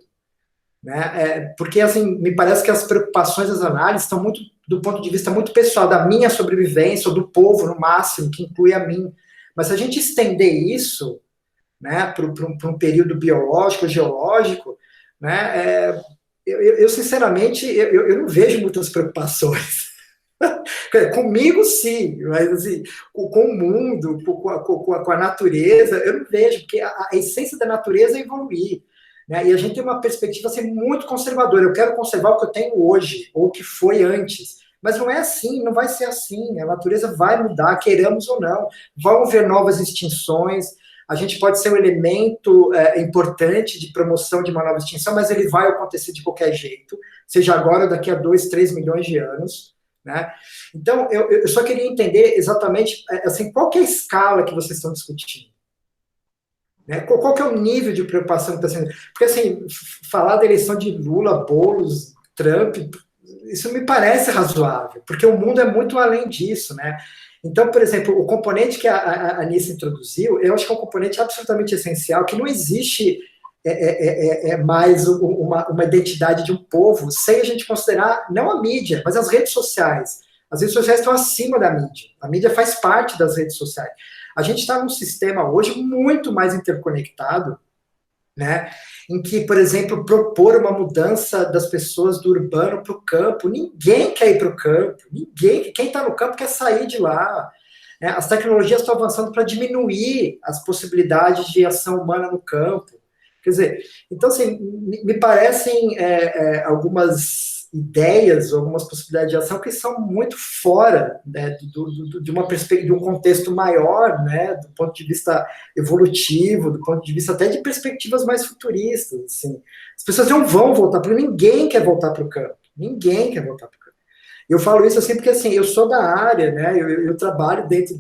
né? Porque assim, me parece que as preocupações das análises estão muito do ponto de vista muito pessoal, da minha sobrevivência, ou do povo no máximo, que inclui a mim. Mas se a gente estender isso, né, para um período biológico, geológico, né, eu sinceramente, eu não vejo muitas preocupações. Comigo, sim, mas assim, com o mundo, com a natureza, eu não vejo, porque a essência da natureza é evoluir, né, e a gente tem uma perspectiva assim, muito conservadora. Eu quero conservar o que eu tenho hoje, ou o que foi antes. Mas não é assim, não vai ser assim. A natureza vai mudar, queiramos ou não. Vão haver novas extinções. A gente pode ser um elemento importante de promoção de uma nova extinção, mas ele vai acontecer de qualquer jeito, seja agora ou daqui a 2, 3 milhões de anos, né? Então, eu só queria entender exatamente assim, qual que é a escala que vocês estão discutindo, né? Qual que é o nível de preocupação que está sendo... Porque, assim, falar da eleição de Lula, Boulos, Trump, isso me parece razoável, porque o mundo é muito além disso, né? Então, por exemplo, o componente que a Anícia introduziu, eu acho que é um componente absolutamente essencial, que não existe mais uma identidade de um povo sem a gente considerar, não a mídia, mas as redes sociais. As redes sociais estão acima da mídia. A mídia faz parte das redes sociais. A gente está num sistema hoje muito mais interconectado, né, em que, por exemplo, propor uma mudança das pessoas do urbano para o campo. Ninguém quer ir para o campo, ninguém. Quem está no campo quer sair de lá, né? As tecnologias estão avançando para diminuir as possibilidades de ação humana no campo. Quer dizer, então, assim, me parecem algumas ideias, algumas possibilidades de ação que são muito fora, né, de uma perspectiva, de um contexto maior, né, do ponto de vista evolutivo, do ponto de vista até de perspectivas mais futuristas, assim. As pessoas não vão voltar para o campo, ninguém quer voltar para o campo, ninguém quer voltar para o campo. Eu falo isso assim porque, assim, eu sou da área, né, eu trabalho dentro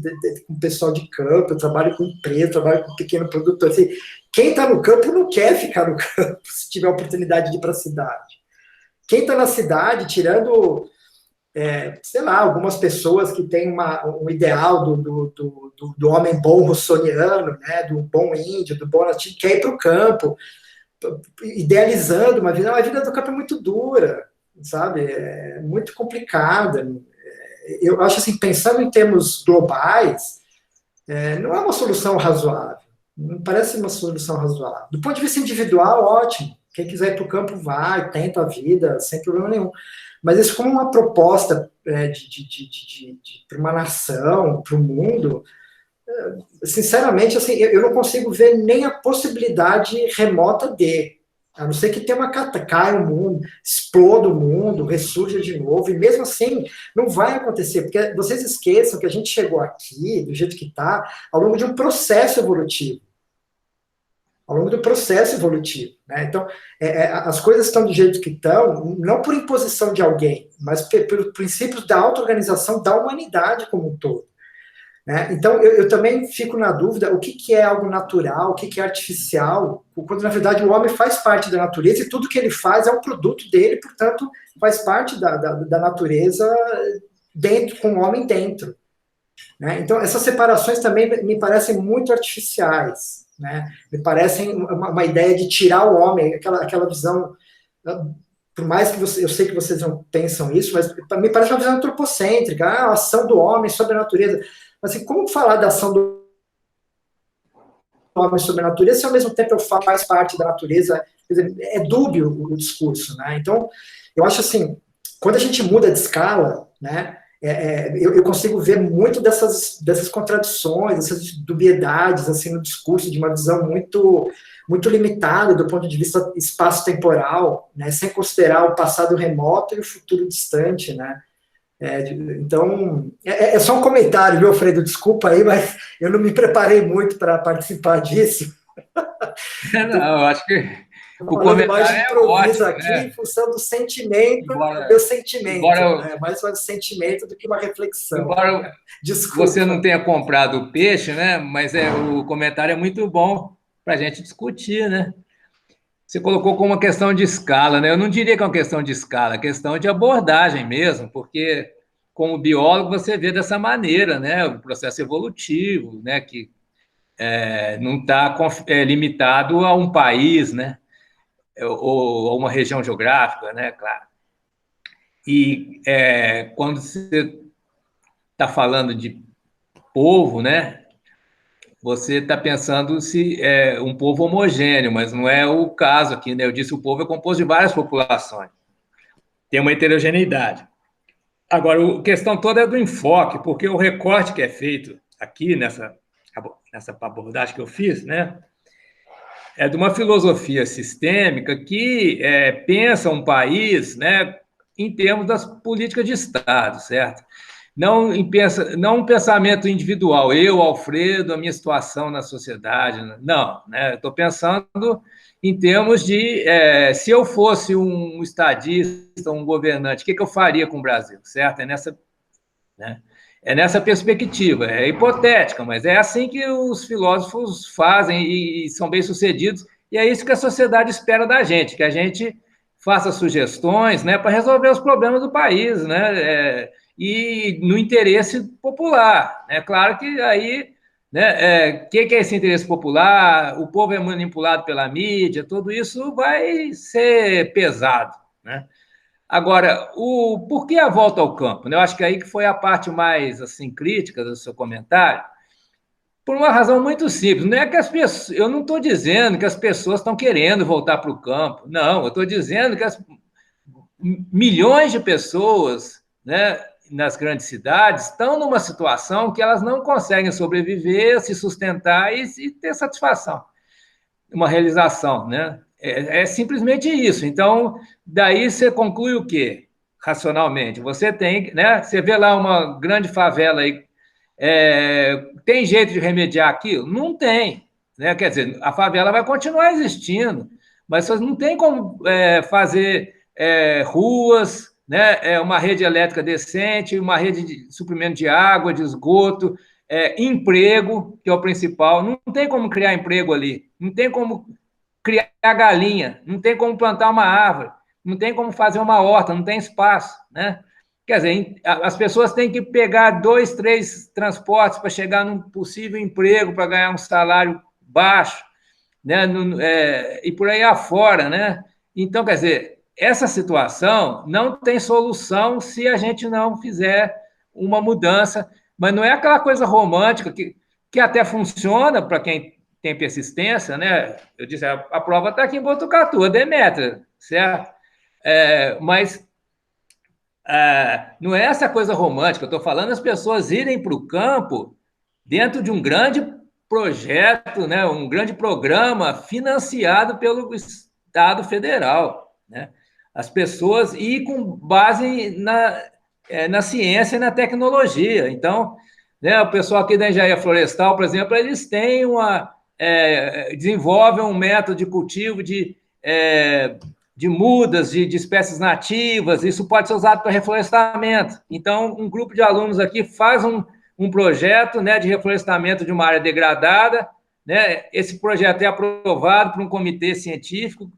com o pessoal de campo, eu trabalho com empresa, trabalho com pequeno produtor, assim, quem está no campo não quer ficar no campo se tiver a oportunidade de ir para a cidade. Quem está na cidade, tirando, sei lá, algumas pessoas que têm um ideal do homem bom russoniano, né, do bom índio, do bom nativo, quer ir para o campo, idealizando uma vida. A vida do campo é muito dura, sabe? É muito complicada. Eu acho assim, pensando em termos globais, não é uma solução razoável. Não parece uma solução razoável. Do ponto de vista individual, ótimo. Quem quiser ir para o campo vai, tenta a vida, sem problema nenhum. Mas isso como uma proposta para uma nação, para o mundo, sinceramente, assim, eu não consigo ver nem a possibilidade remota de. A não ser que tenha uma caia o mundo, exploda o mundo, ressurja de novo, e mesmo assim não vai acontecer, porque vocês esqueçam que a gente chegou aqui, do jeito que está, ao longo de um processo evolutivo. Ao longo do processo evolutivo, né? Então, as coisas estão do jeito que estão, não por imposição de alguém, mas pelos princípios da auto-organização da humanidade como um todo. né? Então, eu também fico na dúvida o que é algo natural, o que é artificial, quando, na verdade, o homem faz parte da natureza e tudo que ele faz é um produto dele, portanto, faz parte da natureza dentro, com o homem dentro. Né? Então, essas separações também me parecem muito artificiais, né? Me parecem uma ideia de tirar o homem, aquela visão, por mais que eu sei que vocês não pensam isso, mas me parece uma visão antropocêntrica, a ação do homem sobre a natureza. Mas assim, como falar da ação do homem sobre a natureza se ao mesmo tempo eu faz parte da natureza? Quer dizer, é dúbio o discurso, né? Então, eu acho assim, quando a gente muda de escala, né? Eu consigo ver muito dessas contradições, dessas dubiedades assim no discurso, de uma visão muito limitada do ponto de vista espaço-temporal, né, sem considerar o passado remoto e o futuro distante, né? Então, é só um comentário, viu, Alfredo? Desculpa aí, mas eu não me preparei muito para participar disso. Não, eu acho que o comentário mais de improviso ótimo, aqui, né? Em função do sentimento, do meu sentimento. Mais um sentimento do que uma reflexão. Embora você não tenha comprado o peixe, né? Mas o comentário é muito bom para a gente discutir, né? Você colocou como uma questão de escala, né? Eu não diria que é uma questão de escala, é questão de abordagem mesmo, porque como biólogo você vê dessa maneira, né? O processo evolutivo, né? Que não está limitado a um país, né? Ou a uma região geográfica, né? Claro. E quando você está falando de povo, né? Você está pensando se é um povo homogêneo, mas não é o caso aqui, né? Eu disse o povo é composto de várias populações, tem uma heterogeneidade. Agora, a questão toda é do enfoque, porque o recorte que é feito aqui nessa abordagem que eu fiz, né? É de uma filosofia sistêmica que pensa um país, né, em termos das políticas de Estado, certo? Não um pensamento individual, eu, Alfredo, a minha situação na sociedade, não, né? Estou pensando em termos de se eu fosse um estadista, um governante, o que eu faria com o Brasil, certo? É nessa perspectiva, é hipotética, mas é assim que os filósofos fazem e são bem-sucedidos, e é isso que a sociedade espera da gente, que a gente faça sugestões, né, para resolver os problemas do país, né, e no interesse popular. É claro que aí, né, que é esse interesse popular? O povo é manipulado pela mídia, tudo isso vai ser pesado, né? Agora, por que a volta ao campo? Eu acho que aí que foi a parte mais assim crítica do seu comentário, por uma razão muito simples. Não é que as pessoas, eu não estou dizendo que as pessoas estão querendo voltar para o campo. Não, eu estou dizendo que milhões de pessoas, né, nas grandes cidades estão numa situação que elas não conseguem sobreviver, se sustentar e ter satisfação, uma realização, né? É simplesmente isso. Então, daí você conclui o quê? Racionalmente. Você tem, né? Você vê lá uma grande favela aí, tem jeito de remediar aquilo? Não tem, né? Quer dizer, a favela vai continuar existindo, mas você não tem como fazer ruas, né? Uma rede elétrica decente, uma rede de suprimento de água, de esgoto, emprego, que é o principal. Não tem como criar emprego ali, não tem como criar galinha, não tem como plantar uma árvore, não tem como fazer uma horta, não tem espaço, né? Quer dizer, as pessoas têm que pegar 2, 3 transportes para chegar num possível emprego, para ganhar um salário baixo, né? E por aí afora, né? Então, quer dizer, essa situação não tem solução se a gente não fizer uma mudança, mas não é aquela coisa romântica que até funciona para quem tem persistência, né? Eu disse, a prova está aqui em Botucatu, a Demétria, certo? Mas não é essa coisa romântica, eu estou falando as pessoas irem para o campo dentro de um grande projeto, né? Um grande programa financiado pelo Estado Federal, né? As pessoas ir com base na ciência e na tecnologia. Então, né, o pessoal aqui da engenharia florestal, por exemplo, eles têm desenvolvem um método de cultivo de mudas, de espécies nativas, isso pode ser usado para reflorestamento. Então, um grupo de alunos aqui faz um projeto, né, de reflorestamento de uma área degradada, né? Esse projeto é aprovado por um comitê científico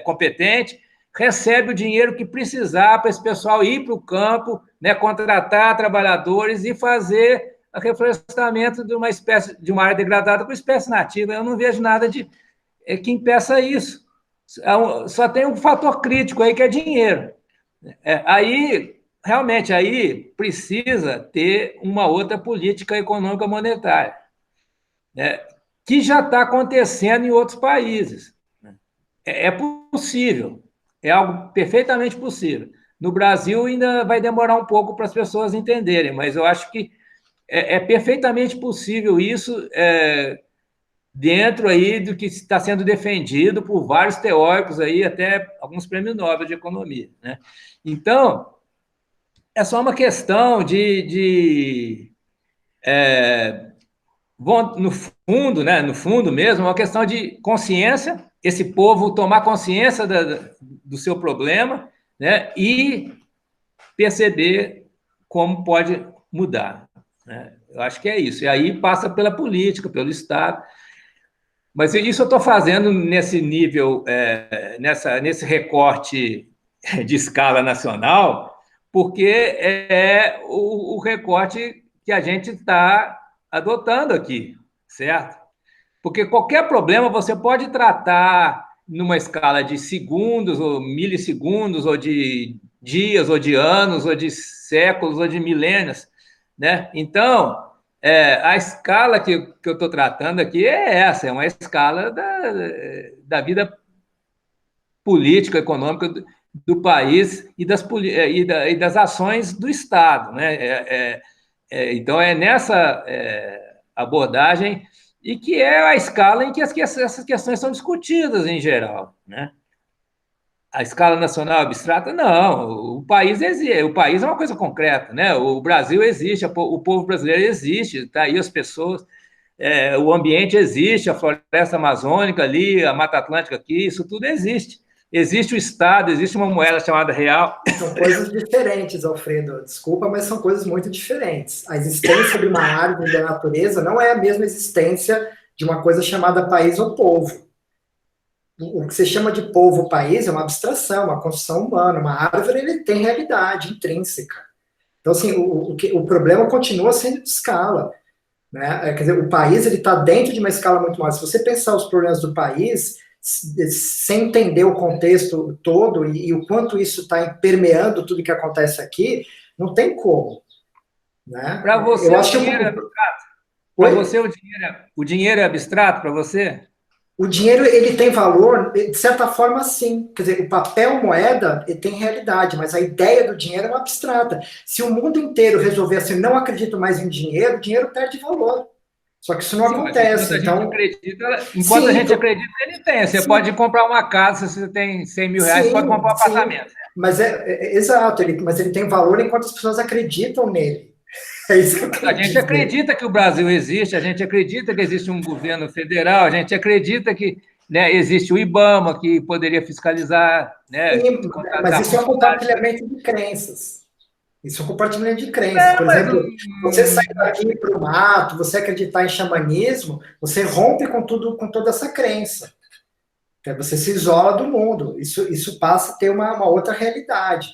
competente, recebe o dinheiro que precisar para esse pessoal ir para o campo, né, contratar trabalhadores e fazer o reflorestamento de uma área degradada com espécie nativa. Eu não vejo nada que impeça isso. Só tem um fator crítico aí, que é dinheiro. Aí, realmente, aí precisa ter uma outra política econômica monetária, né, que já está acontecendo em outros países. É possível, é algo perfeitamente possível. No Brasil ainda vai demorar um pouco para as pessoas entenderem, mas eu acho que é perfeitamente possível isso, dentro aí do que está sendo defendido por vários teóricos aí, até alguns prêmios Nobel de economia, né? Então, é só uma questão no fundo, né? No fundo mesmo, é uma questão de consciência, esse povo tomar consciência do seu problema, né? E perceber como pode mudar, né? Eu acho que é isso. E aí passa pela política, pelo Estado. Mas isso eu estou fazendo nesse nível, nesse recorte de escala nacional, porque é o recorte que a gente está adotando aqui, certo? Porque qualquer problema você pode tratar numa escala de segundos, ou milissegundos, ou de dias, ou de anos, ou de séculos, ou de milênios, né? Então, a escala que eu estou tratando aqui é essa, é uma escala da vida política, econômica do país e das ações do Estado, né? Então, é nessa abordagem e que é a escala em que essas questões são discutidas em geral, né? A escala nacional abstrata, não. O país existe, o país é uma coisa concreta, né? O Brasil existe, o povo brasileiro existe, está aí as pessoas, o ambiente existe, a floresta amazônica ali, a Mata Atlântica aqui, isso tudo existe. Existe o Estado, existe uma moeda chamada real. São coisas diferentes, Alfredo. Desculpa, mas são coisas muito diferentes. A existência de uma árvore da natureza não é a mesma existência de uma coisa chamada país ou povo. O que você chama de povo ou país é uma abstração, uma construção humana. Uma árvore, ele tem realidade intrínseca. Então, assim, o problema continua sendo de escala, né? Quer dizer, o país, ele está dentro de uma escala muito maior. Se você pensar os problemas do país, sem entender o contexto todo e o quanto isso está permeando tudo que acontece aqui, não tem como, né? Para você, o dinheiro é abstrato? Para você, o dinheiro é abstrato para você? O dinheiro, ele tem valor, de certa forma, sim. Quer dizer, o papel moeda, ele tem realidade, mas a ideia do dinheiro é uma abstrata. Se o mundo inteiro resolver assim, não acredito mais em dinheiro, o dinheiro perde valor. Só que isso não acontece. Enquanto a gente acredita, ele tem. Você pode comprar uma casa, se você tem 100 mil reais, você pode comprar um apartamento. Mas exato, mas ele tem valor enquanto as pessoas acreditam nele. É isso que eu quero dizer. A gente acredita que o Brasil existe, a gente acredita que existe um governo federal, a gente acredita que, né, existe o IBAMA, que poderia fiscalizar. Né, sim, mas isso é um compartilhamento de crenças. Isso é um compartilhamento de crenças. Por exemplo, você sair daqui para o mato, você acreditar em xamanismo, você rompe com toda essa crença. Você se isola do mundo. Isso passa a ter uma outra realidade.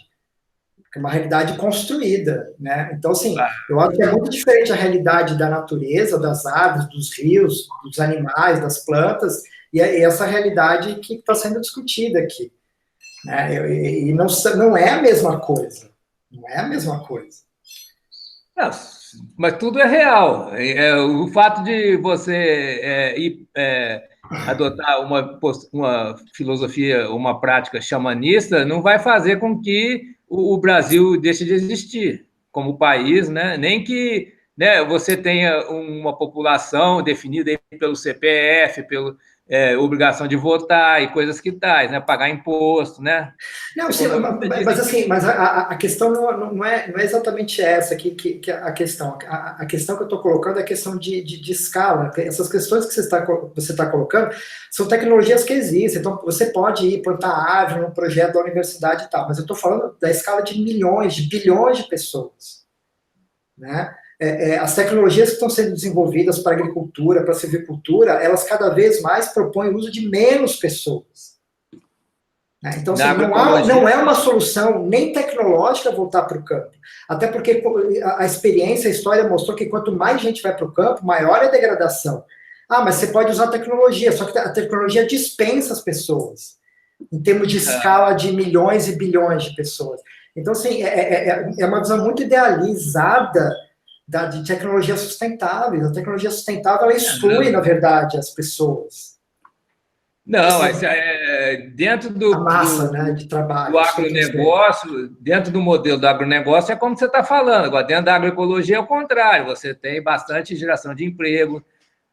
Uma realidade construída, né? Então, assim, eu acho que é muito diferente a realidade da natureza, das árvores, dos rios, dos animais, das plantas, e essa realidade que está sendo discutida aqui. Né? E não é a mesma coisa. Não é a mesma coisa. Não, mas tudo é real. O fato de você adotar uma filosofia, uma prática xamanista, não vai fazer com que o Brasil deixe de existir como país, né? Nem que, né, você tenha uma população definida pelo CPF, pela obrigação de votar e coisas que tais, né? Pagar imposto, né? Não, sim, mas a questão não é exatamente essa que a questão. A questão que eu estou colocando é a questão de escala. Essas questões que você está colocando são tecnologias que existem. Então, você pode ir plantar árvore num projeto da universidade e tal, mas eu estou falando da escala de milhões, de bilhões de pessoas. né? As tecnologias que estão sendo desenvolvidas para agricultura, para silvicultura, elas cada vez mais propõem o uso de menos pessoas. Né? Então, assim, não é uma solução nem tecnológica voltar para o campo. Até porque a experiência, a história mostrou que quanto mais gente vai para o campo, maior é a degradação. Mas você pode usar tecnologia, só que a tecnologia dispensa as pessoas, em termos de escala de milhões e bilhões de pessoas. Então, assim, é uma visão muito idealizada de tecnologia sustentável. A tecnologia sustentável, ela exclui, na verdade, as pessoas. Não, dentro a massa, né, de trabalho, do agronegócio, dentro do modelo do agronegócio, é como você está falando. Agora, dentro da agroecologia é o contrário, você tem bastante geração de emprego,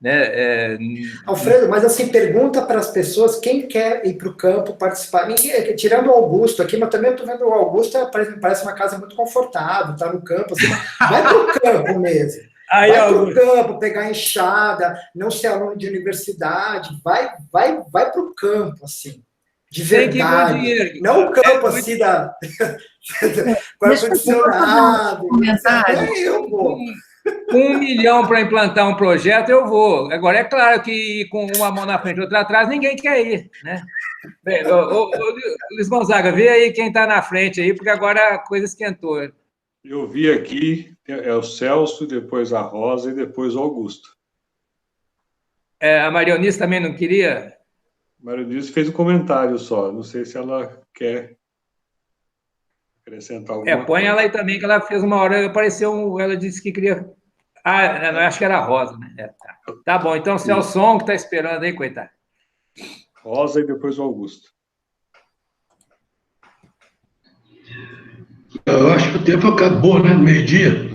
né? Alfredo, mas assim, pergunta para as pessoas quem quer ir para o campo participar. Ninguém, tirando o Augusto aqui, mas também eu estou vendo o Augusto, parece uma casa muito confortável, tá no campo, assim, vai para o campo mesmo. Vai para o campo, pegar enxada, não ser aluno de universidade, vai para o campo, assim, de verdade. Não o campo, assim, da ar-condicionado. Eu vou. Com 1 milhão para implantar um projeto, eu vou. Agora, é claro que com uma mão na frente e outra atrás, ninguém quer ir, né? Bem, Luiz Gonzaga, vê aí quem está na frente aí, porque agora a coisa esquentou. Eu vi aqui, é o Celso, depois a Rosa e depois o Augusto. A Marionice também não queria? A Marionice fez um comentário só, não sei se ela quer acrescentar alguma coisa. Põe ela aí também, que ela fez uma hora, apareceu, ela disse que queria... acho que era a Rosa, né? Tá bom, então o Celso que está esperando aí, coitado. Rosa e depois o Augusto. Eu acho que o tempo acabou, né? Meio-dia.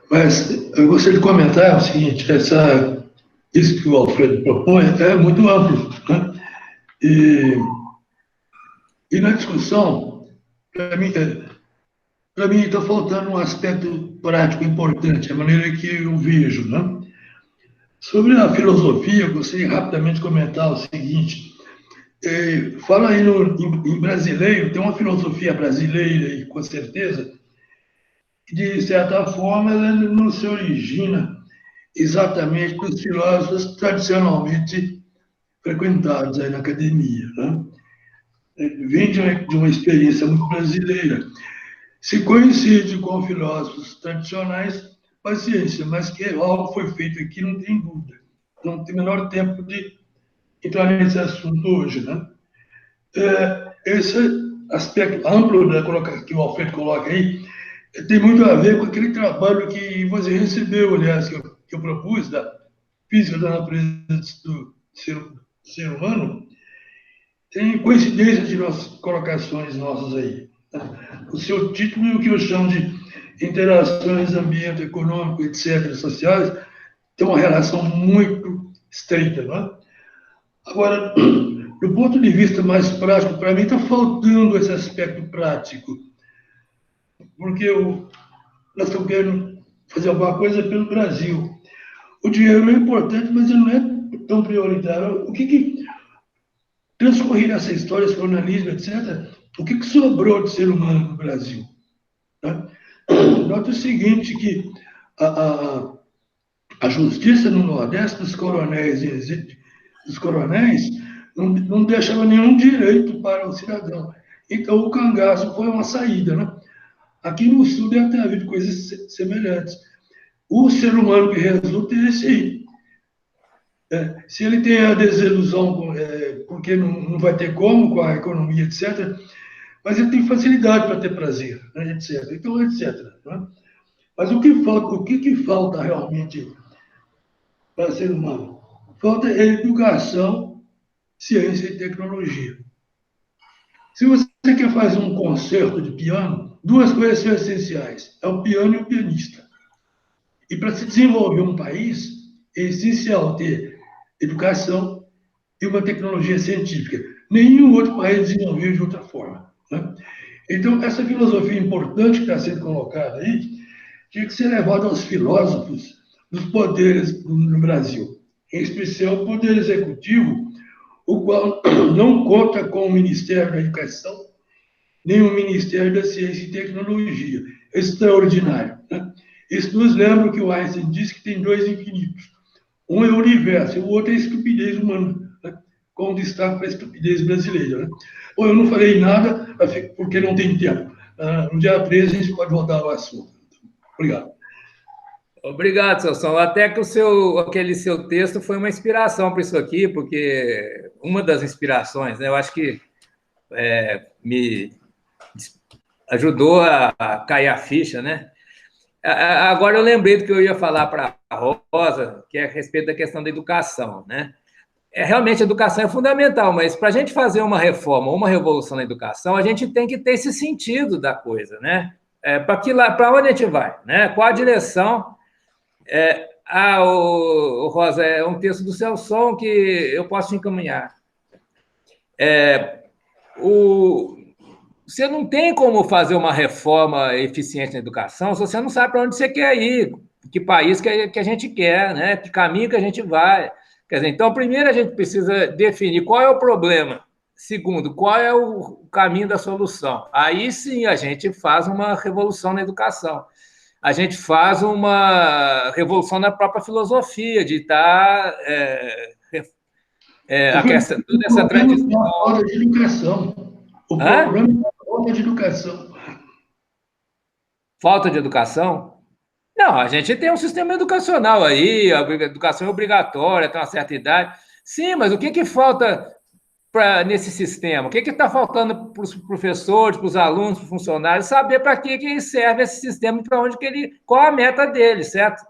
Mas eu gostaria de comentar o seguinte: isso que o Alfredo propõe é muito amplo, né? E na discussão, para mim está faltando um aspecto prático importante, a maneira que eu vejo, né? Sobre a filosofia, eu gostaria rapidamente comentar o seguinte. Fala aí em brasileiro, tem uma filosofia brasileira, com certeza, que, de certa forma, ela não se origina exatamente dos filósofos tradicionalmente frequentados aí na academia, né? Vem de uma experiência muito brasileira. Se coincide com filósofos tradicionais, paciência, mas que algo foi feito aqui, não tem dúvida. Não tem o menor tempo de entrar nesse assunto hoje, né? Esse aspecto amplo que o Alfredo coloca aí tem muito a ver com aquele trabalho que você recebeu, aliás, que eu propus, da física da natureza do ser humano. Tem coincidência de colocações nossas aí. O seu título e o que eu chamo de interações ambiente, econômico, etc., sociais, tem uma relação muito estreita, não é? Agora, do ponto de vista mais prático, para mim está faltando esse aspecto prático, porque nós estamos querendo fazer alguma coisa pelo Brasil. O dinheiro é importante, mas ele não é tão prioritário. O que transcorrer essa história, esse jornalismo, etc., o que sobrou de ser humano no Brasil? Né? Nota o seguinte, que a justiça no Nordeste dos coronéis não deixava nenhum direito para o cidadão. Então, o cangaço foi uma saída, né? Aqui no Sul deve ter havido coisas semelhantes. O ser humano que resulta é esse aí. Se ele tem a desilusão, porque não vai ter como com a economia, etc., mas ele tem facilidade para ter prazer, né, etc. Então, etc. Né? Mas o que falta realmente para o ser humano? Falta educação, ciência e tecnologia. Se você quer fazer um concerto de piano, duas coisas são essenciais: é o piano e o pianista. E para se desenvolver um país, é essencial ter educação e uma tecnologia científica. Nenhum outro país desenvolveu de outra forma, né? Então, essa filosofia importante que está sendo colocada aí tinha que ser levada aos filósofos dos poderes no Brasil, em especial o Poder Executivo, o qual não conta com o Ministério da Educação, nem o Ministério da Ciência e Tecnologia. É extraordinário, né? Isso nos lembra que o Einstein disse que tem dois infinitos. Um é o universo, e o outro é a estupidez humana, né? Com destaque para a estupidez brasileira. Né? Bom, eu não falei nada, porque não tem tempo. No dia 13 a gente pode voltar ao assunto. Obrigado. Obrigado, Celso. Até que aquele seu texto foi uma inspiração para isso aqui, porque uma das inspirações, né, eu acho que me ajudou a cair a ficha, né? Agora eu lembrei do que eu ia falar para a Rosa, que é a respeito da questão da educação, né? Realmente a educação é fundamental, mas para a gente fazer uma reforma, uma revolução na educação, a gente tem que ter esse sentido da coisa, né? Para onde a gente vai, né? Qual a direção? Rosa, é um texto do Celso que eu posso te encaminhar. Você não tem como fazer uma reforma eficiente na educação se você não sabe para onde você quer ir, que país que a gente quer, né? Que caminho que a gente vai. Quer dizer, então, primeiro a gente precisa definir qual é o problema. Segundo, qual é o caminho da solução. Aí sim a gente faz uma revolução na educação. A gente faz uma revolução na própria filosofia, de estar toda essa tradição. Falta de educação. O problema é a falta de educação. Falta de educação? Não, a gente tem um sistema educacional aí, a educação é obrigatória, até uma certa idade. Sim, mas o que falta nesse sistema? O que está faltando para os professores, para os alunos, para os funcionários, saber para que serve esse sistema e para onde qual a meta dele, certo?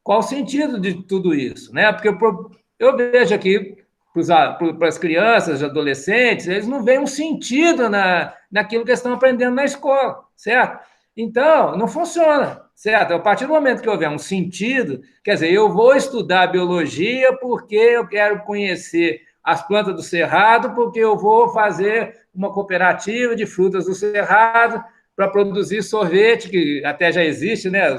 Qual o sentido de tudo isso, né? Porque eu vejo aqui para as crianças, adolescentes, eles não veem um sentido naquilo que eles estão aprendendo na escola, certo? Então, não funciona, certo? A partir do momento que houver um sentido, quer dizer, eu vou estudar biologia porque eu quero conhecer as plantas do Cerrado, porque eu vou fazer uma cooperativa de frutas do Cerrado para produzir sorvete, que até já existe, né?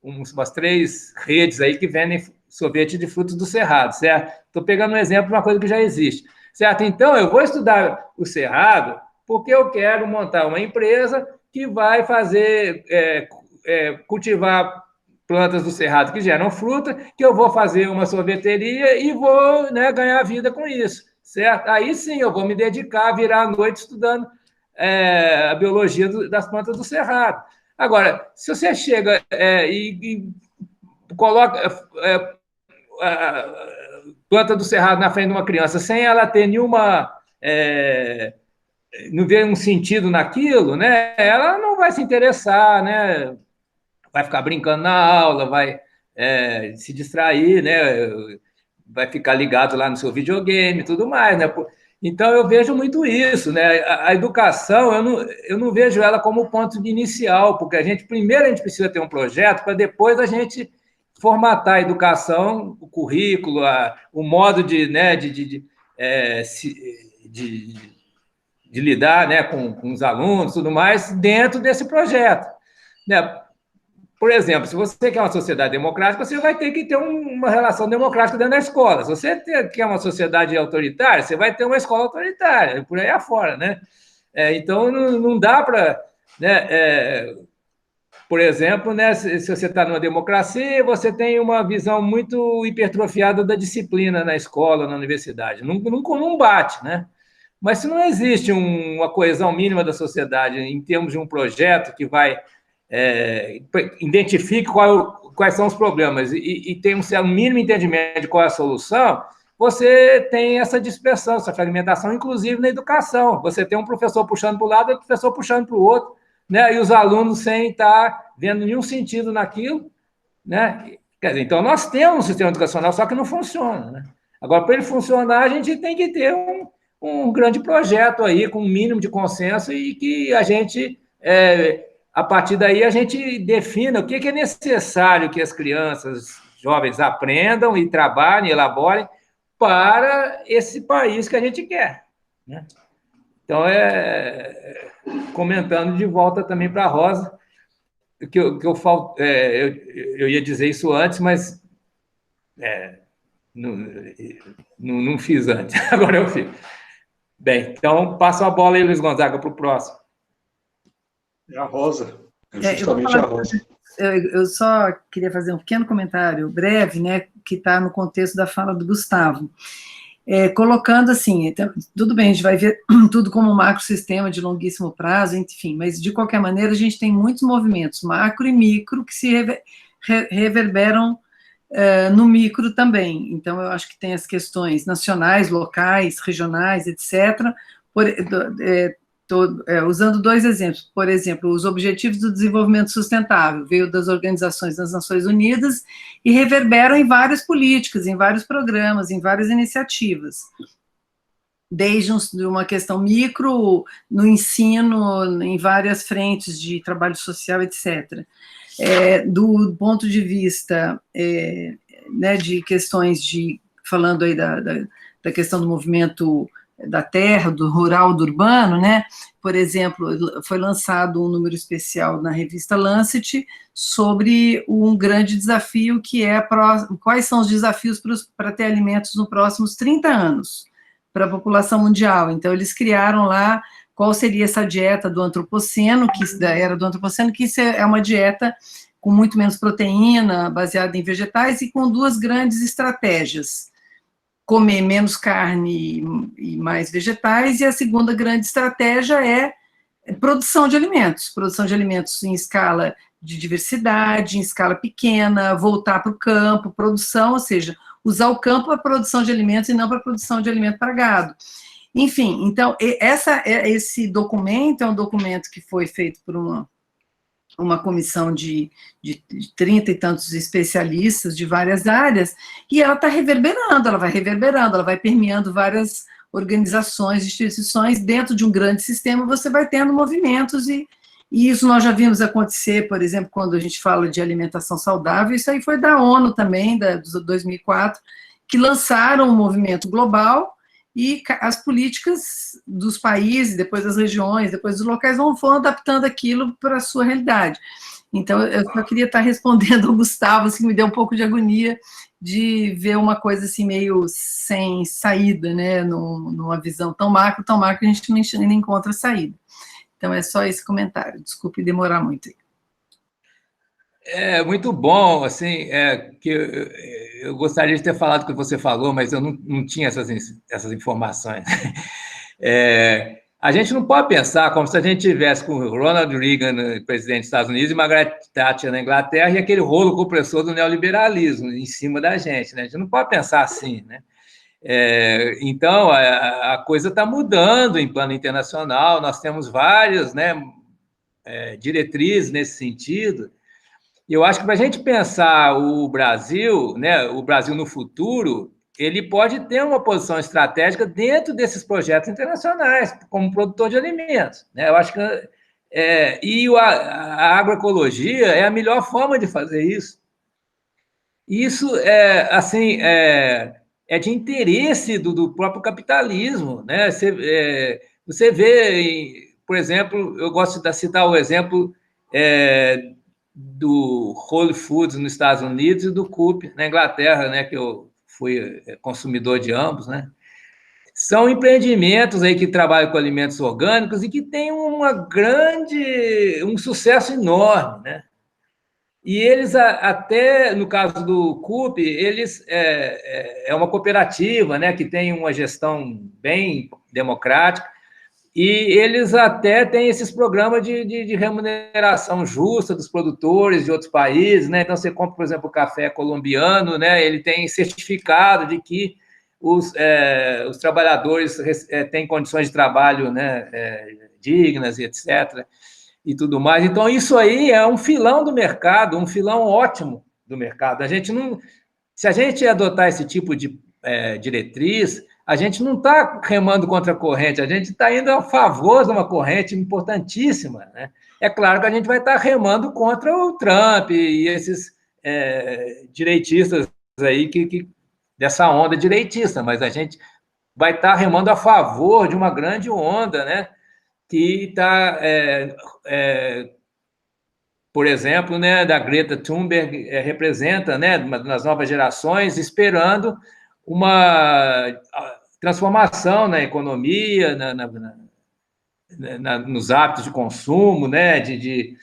Umas 3 redes aí que vendem sorvete de frutos do Cerrado, certo? Estou pegando um exemplo de uma coisa que já existe, certo? Então, eu vou estudar o Cerrado porque eu quero montar uma empresa que vai fazer, cultivar plantas do Cerrado que geram fruta, que eu vou fazer uma sorveteria e vou, né, ganhar vida com isso, certo? Aí sim eu vou me dedicar a virar à noite estudando a biologia das plantas do Cerrado. Agora, se você chega e coloca a planta do Cerrado na frente de uma criança sem ela ter nenhuma... não vê um sentido naquilo, né? Ela não vai se interessar, né? Vai ficar brincando na aula, vai se distrair, né? Vai ficar ligado lá no seu videogame e tudo mais, né? Então, eu vejo muito isso, né? A educação, eu não vejo ela como ponto inicial, porque primeiro a gente precisa ter um projeto para depois a gente formatar a educação, o currículo, o modo de lidar, né, com os alunos, tudo mais, dentro desse projeto, né? Por exemplo, se você quer uma sociedade democrática, você vai ter que ter uma relação democrática dentro da escola. Se você quer uma sociedade autoritária, você vai ter uma escola autoritária, por aí afora, né? Então, não dá para... né, por exemplo, né, se você está numa democracia, você tem uma visão muito hipertrofiada da disciplina na escola, na universidade. Não bate, né? Mas se não existe uma coesão mínima da sociedade em termos de um projeto que vai... identifique quais são os problemas e tem um mínimo entendimento de qual é a solução, você tem essa dispersão, essa fragmentação, inclusive na educação. Você tem um professor puxando para o lado e outro professor puxando para o outro, né? E os alunos sem estar vendo nenhum sentido naquilo, né? Quer dizer, então, nós temos um sistema educacional, só que não funciona, né? Agora, para ele funcionar, a gente tem que ter um grande projeto aí, com um mínimo de consenso e que a gente... a partir daí, a gente defina o que é necessário que as crianças, jovens, aprendam e trabalhem, elaborem para esse país que a gente quer, né? Então, comentando de volta também para a Rosa, eu ia dizer isso antes, mas não fiz antes, agora eu fiz. Bem, então, passo a bola aí, Luiz Gonzaga, para o próximo. É a Rosa. É justamente a Rosa. eu só queria fazer um pequeno comentário breve, né, que está no contexto da fala do Gustavo. Colocando assim, então, tudo bem, a gente vai ver tudo como um macrosistema de longuíssimo prazo, enfim, mas de qualquer maneira a gente tem muitos movimentos macro e micro que se reverberam no micro também. Então, eu acho que tem as questões nacionais, locais, regionais, etc., usando 2 exemplos. Por exemplo, os Objetivos do Desenvolvimento Sustentável veio das organizações das Nações Unidas e reverberam em várias políticas, em vários programas, em várias iniciativas. Desde uma questão micro, no ensino, em várias frentes de trabalho social, etc. Do ponto de vista né, de questões falando aí da questão do movimento da terra, do rural, do urbano, né? Por exemplo, foi lançado um número especial na revista Lancet sobre um grande desafio que é quais são os desafios para ter alimentos nos próximos 30 anos para a população mundial. Então, eles criaram lá qual seria essa dieta do antropoceno, da era do antropoceno, que isso é uma dieta com muito menos proteína, baseada em vegetais, e com 2 grandes estratégias: comer menos carne e mais vegetais, e a segunda grande estratégia é produção de alimentos em escala de diversidade, em escala pequena, voltar para o campo, produção, ou seja, usar o campo para a produção de alimentos e não para a produção de alimento para gado. Enfim, então, esse documento é um documento que foi feito por uma comissão de 30 e tantos especialistas de várias áreas, e ela está reverberando, ela vai permeando várias organizações, instituições. Dentro de um grande sistema, você vai tendo movimentos, e isso nós já vimos acontecer, por exemplo, quando a gente fala de alimentação saudável. Isso aí foi da ONU também, de 2004, que lançaram um movimento global, e as políticas dos países, depois das regiões, depois dos locais, vão adaptando aquilo para a sua realidade. Então, eu só queria estar respondendo ao Gustavo, assim, que me deu um pouco de agonia de ver uma coisa assim meio sem saída, né, numa visão tão macro, que a gente não encontra saída. Então, é só esse comentário. Desculpe demorar muito. É muito bom, assim, que eu gostaria de ter falado o que você falou, mas eu não tinha essas informações. A gente não pode pensar como se a gente tivesse com o Ronald Reagan, presidente dos Estados Unidos, e Margaret Thatcher na Inglaterra, e aquele rolo compressor do neoliberalismo em cima da gente, né? A gente não pode pensar assim, né? Então, a coisa está mudando em plano internacional, nós temos várias, né, diretrizes nesse sentido. E eu acho que para a gente pensar o Brasil, né, o Brasil no futuro, ele pode ter uma posição estratégica dentro desses projetos internacionais, como produtor de alimentos, né? Eu acho que a agroecologia é a melhor forma de fazer isso. Isso é de interesse do próprio capitalismo, né? Você vê, por exemplo, eu gosto de citar o exemplo do Whole Foods nos Estados Unidos e do Coop na Inglaterra, né, que eu fui consumidor de ambos, né? São empreendimentos aí que trabalham com alimentos orgânicos e que têm um sucesso enorme, né? E eles, até no caso do Coop, eles é uma cooperativa, né, que tem uma gestão bem democrática, e eles até têm esses programas de remuneração justa dos produtores de outros países, né? Então, você compra, por exemplo, o café colombiano, né? Ele tem certificado de que os trabalhadores têm condições de trabalho, né, dignas e etc. e tudo mais. Então, isso aí é um filão do mercado, um filão ótimo do mercado. Se a gente adotar esse tipo de diretriz, a gente não está remando contra a corrente, a gente está indo a favor de uma corrente importantíssima, né? É claro que a gente vai estar remando contra o Trump e esses direitistas aí, dessa onda direitista, mas a gente vai estar remando a favor de uma grande onda, né? Que está, por exemplo, né, da Greta Thunberg, representa, né, nas novas gerações, esperando uma transformação na economia, nos hábitos de consumo, né, de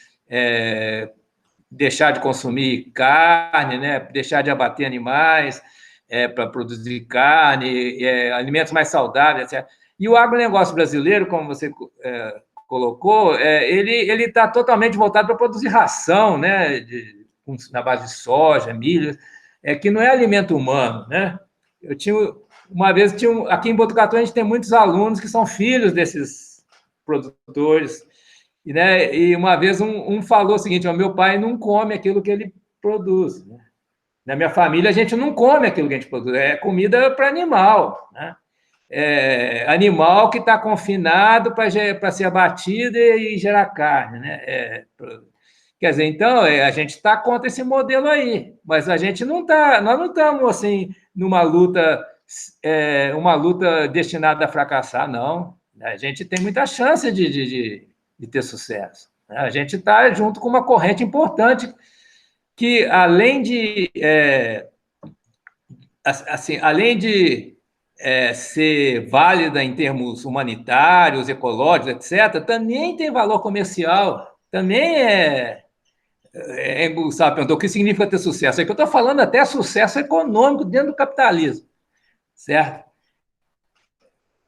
deixar de consumir carne, né? Deixar de abater animais para produzir carne, alimentos mais saudáveis, etc. E o agronegócio brasileiro, como você colocou, ele está totalmente voltado para produzir ração, né? Na base de soja, milho, que não é alimento humano, né? Uma vez, aqui em Botucatu, a gente tem muitos alunos que são filhos desses produtores, né? E uma vez um falou o seguinte: o meu pai não come aquilo que ele produz, né? Na minha família, a gente não come aquilo que a gente produz, é comida para animal, né? Animal que está confinado para ser abatido e gerar carne, né? Quer dizer, então, a gente está contra esse modelo aí, mas a gente não está, nós não estamos assim numa luta, uma luta destinada a fracassar, não. A gente tem muita chance de ter sucesso. A gente está junto com uma corrente importante que, além de ser válida em termos humanitários, ecológicos, etc., também tem valor comercial, também sabe, perguntou o que significa ter sucesso. É que eu estou falando até sucesso econômico dentro do capitalismo, certo?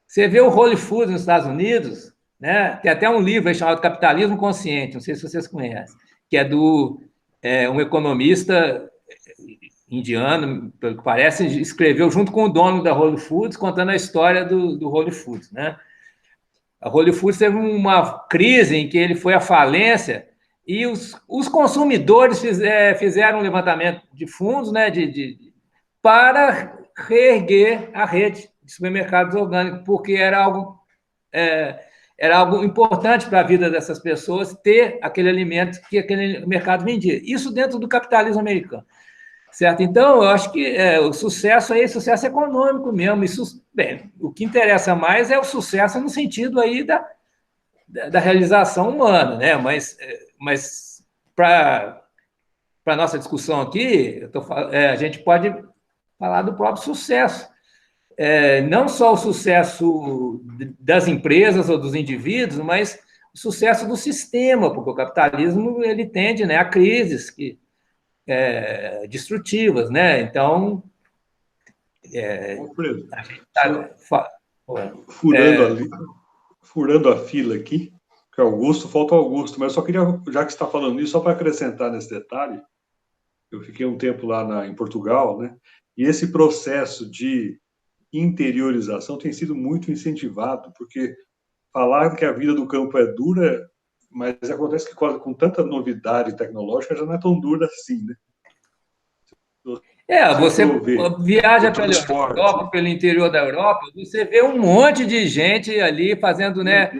Você vê o Whole Foods nos Estados Unidos, né? Tem até um livro aí chamado Capitalismo Consciente, não sei se vocês conhecem, que é do um economista indiano, pelo que parece, escreveu junto com o dono da Whole Foods, contando a história do Whole Foods, né? A Whole Foods teve uma crise em que ele foi à falência e os consumidores fizeram um levantamento de fundos, né, para reerguer a rede de supermercados orgânicos, porque era algo importante para a vida dessas pessoas ter aquele alimento que aquele mercado vendia. Isso dentro do capitalismo americano. Certo? Então, eu acho que o sucesso é sucesso econômico mesmo. Bem, o que interessa mais é o sucesso no sentido aí da realização humana, né? Mas para a nossa discussão aqui, a gente pode falar do próprio sucesso. Não só o sucesso das empresas ou dos indivíduos, mas o sucesso do sistema, porque o capitalismo ele tende, né, a crises destrutivas, né? Então, Alfredo, a gente está furando a fila aqui, que é Augusto, falta o Augusto, mas eu só queria, já que você está falando isso, só para acrescentar nesse detalhe, eu fiquei um tempo lá em Portugal, né? E esse processo de interiorização tem sido muito incentivado, porque falar que a vida do campo é dura, mas acontece que com tanta novidade tecnológica já não é tão dura assim, né? Você viaja pela Europa, pelo interior da Europa, você vê um monte de gente ali fazendo, né,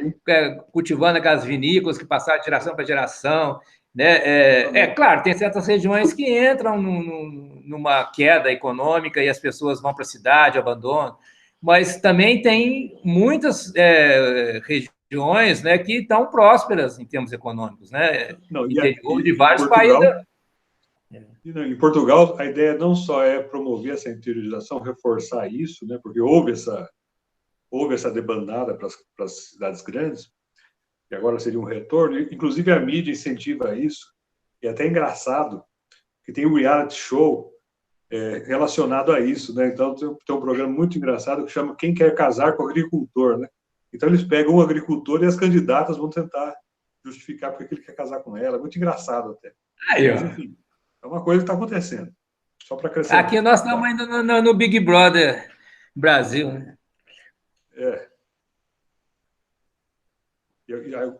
cultivando aquelas vinícolas que passaram de geração para geração, né? Claro, tem certas regiões que entram numa queda econômica e as pessoas vão para a cidade, abandonam, mas também tem muitas regiões, né, que estão prósperas em termos econômicos, né? Interior de vários países. Em Portugal, a ideia não só é promover essa interiorização, reforçar isso, né, porque houve essa debandada para as cidades grandes, e agora seria um retorno, inclusive a mídia incentiva isso, e é até engraçado, que tem um reality show relacionado a isso, né? Então tem um programa muito engraçado que chama Quem Quer Casar com o Agricultor, né? Então eles pegam um agricultor e as candidatas vão tentar justificar porque ele quer casar com ela, muito engraçado até. Mas, enfim, é uma coisa que está acontecendo. Só para acrescentar. Aqui nós estamos ainda no Big Brother Brasil, né?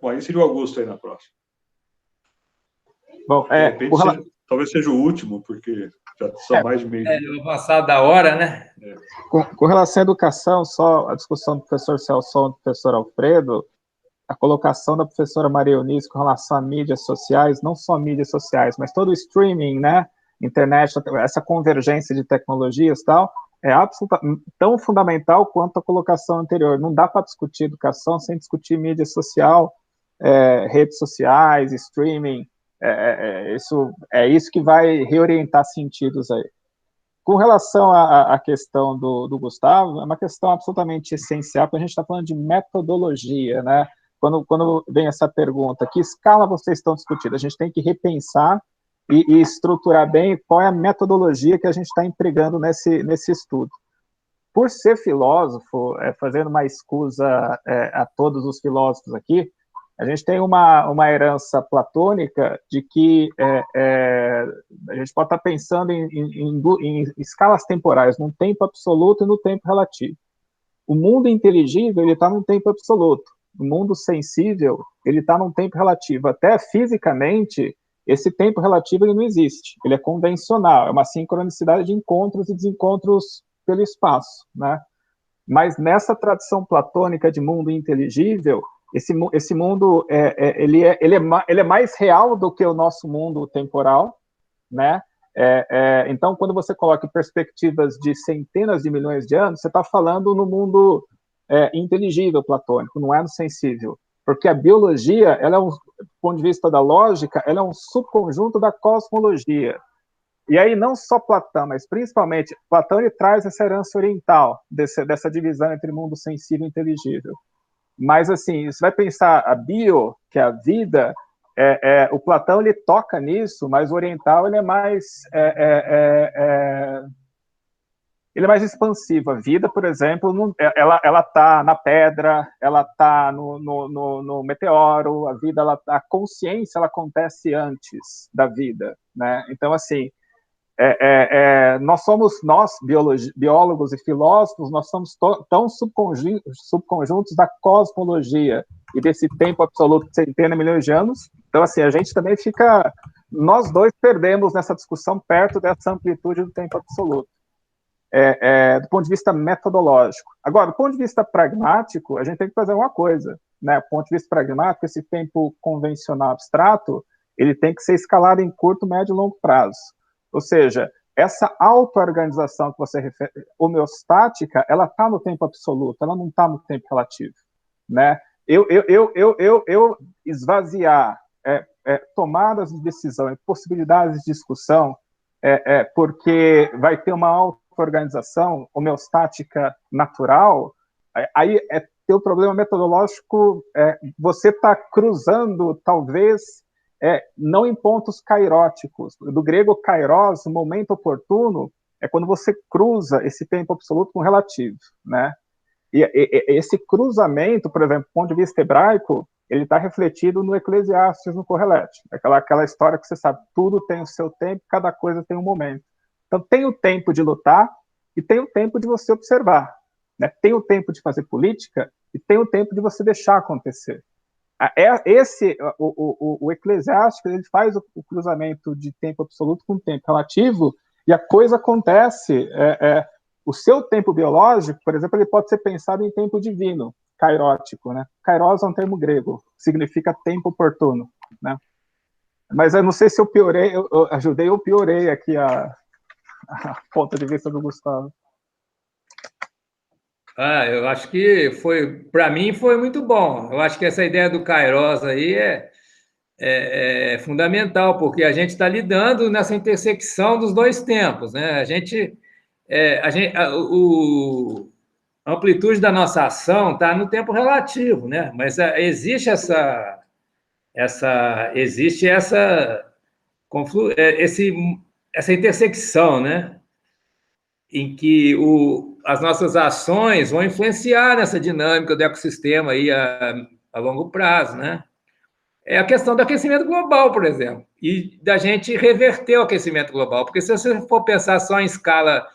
Aí seria o Augusto aí na próxima. Bom, talvez seja o último, porque já são mais de meio dia. Avançado da hora, né? Com relação à educação, só a discussão do professor Celso e do professor Alfredo, a colocação da professora Maria Eunice com relação a mídias sociais, não só mídias sociais, mas todo o streaming, né, internet, essa convergência de tecnologias e tal, é absolutamente tão fundamental quanto a colocação anterior. Não dá para discutir educação sem discutir mídia social, redes sociais, streaming, isso que vai reorientar sentidos aí. Com relação à questão do Gustavo, é uma questão absolutamente essencial, porque a gente está falando de metodologia, né? Quando vem essa pergunta, que escala vocês estão discutindo? A gente tem que repensar e estruturar bem qual é a metodologia que a gente está empregando nesse estudo. Por ser filósofo, fazendo uma escusa a todos os filósofos aqui, a gente tem uma herança platônica de que a gente pode estar pensando em escalas temporais, num tempo absoluto e no tempo relativo. O mundo inteligível, ele está num tempo absoluto. O mundo sensível, ele está num tempo relativo. Até fisicamente, esse tempo relativo ele não existe. Ele é convencional, é uma sincronicidade de encontros e desencontros pelo espaço, né? Mas nessa tradição platônica de mundo inteligível, esse mundo ele é mais real do que o nosso mundo temporal, né? Então, quando você coloca em perspectivas de centenas de milhões de anos, você está falando no mundo inteligível platônico, não é no sensível, porque a biologia, ela do ponto de vista da lógica, ela é um subconjunto da cosmologia. E aí não só Platão, mas principalmente Platão, ele traz essa herança oriental dessa divisão entre mundo sensível e inteligível. Mas assim, você vai pensar a bio, que é a vida, o Platão ele toca nisso, mas o oriental ele é mais ele é mais expansivo. A vida, por exemplo, ela está na pedra, ela está no meteoro. A vida, a consciência, ela acontece antes da vida, né? Então, assim, nós biólogos e filósofos, nós somos tão subconjuntos da cosmologia e desse tempo absoluto de centenas de milhões de anos. Então, assim, a gente também fica, nós dois perdemos nessa discussão perto dessa amplitude do tempo absoluto, do ponto de vista metodológico. Agora, do ponto de vista pragmático, a gente tem que fazer uma coisa, né? Do ponto de vista pragmático, esse tempo convencional abstrato, ele tem que ser escalado em curto, médio e longo prazo. Ou seja, essa auto-organização que você refere, homeostática, ela está no tempo absoluto, ela não está no tempo relativo, né? Eu esvaziar tomadas de decisão e possibilidades de discussão, porque vai ter uma auto-organização homeostática natural, aí tem o problema metodológico, você está cruzando, talvez, não em pontos kairóticos. Do grego kairos, o momento oportuno, é quando você cruza esse tempo absoluto com relativo, né? E esse cruzamento, por exemplo, do ponto de vista hebraico, ele está refletido no Eclesiastes, no Correlete. Aquela história que você sabe, tudo tem o seu tempo, cada coisa tem um momento. Então, tem o tempo de lutar e tem o tempo de você observar, né? Tem o tempo de fazer política e tem o tempo de você deixar acontecer. O Eclesiástico, ele faz o cruzamento de tempo absoluto com tempo relativo, e a coisa acontece, o seu tempo biológico, por exemplo, ele pode ser pensado em tempo divino, kairótico, né? Kairos é um termo grego, significa tempo oportuno, né? Mas eu não sei se eu piorei, eu ajudei ou piorei aqui a ponto de vista do Gustavo. Eu acho que para mim foi muito bom. Eu acho que essa ideia do Kairos aí é fundamental, porque a gente está lidando nessa intersecção dos dois tempos, né? A amplitude da nossa ação está no tempo relativo, né? Mas existe essa intersecção, né? Em que as nossas ações vão influenciar nessa dinâmica do ecossistema aí a longo prazo, né? É a questão do aquecimento global, por exemplo, e da gente reverter o aquecimento global, porque se você for pensar só em escala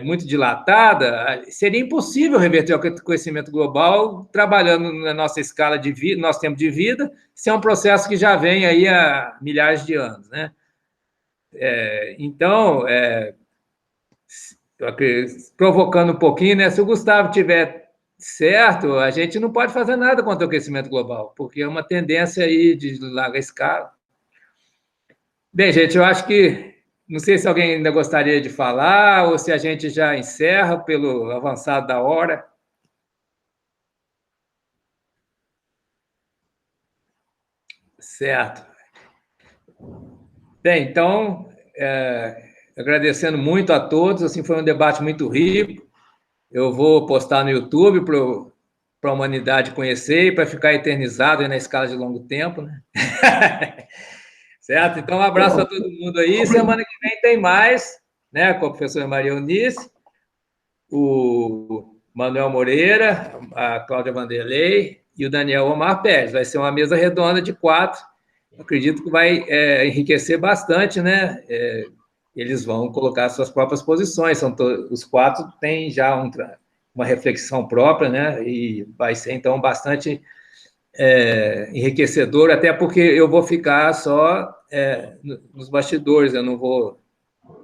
muito dilatada, seria impossível reverter o aquecimento global trabalhando na nossa escala de vida, nosso tempo de vida, se é um processo que já vem aí há milhares de anos, né? Então, provocando um pouquinho, né? Se o Gustavo tiver certo, a gente não pode fazer nada contra o aquecimento global, porque é uma tendência aí de larga escala. Bem, gente, eu acho que não sei se alguém ainda gostaria de falar ou se a gente já encerra pelo avançado da hora. Certo. Bem, então, agradecendo muito a todos, assim, foi um debate muito rico. Eu vou postar no YouTube para a humanidade conhecer e para ficar eternizado aí na escala de longo tempo, né? Certo? Então, um abraço a todo mundo aí. Semana que vem tem mais, né, com a professora Maria Eunice, o Manuel Moreira, a Cláudia Vanderlei e o Daniel Omar Pérez. Vai ser uma mesa redonda de 4. Acredito que vai enriquecer bastante, né? Eles vão colocar suas próprias posições. Os 4 têm já uma reflexão própria, né? E vai ser, então, bastante enriquecedor, até porque eu vou ficar só nos bastidores, eu não vou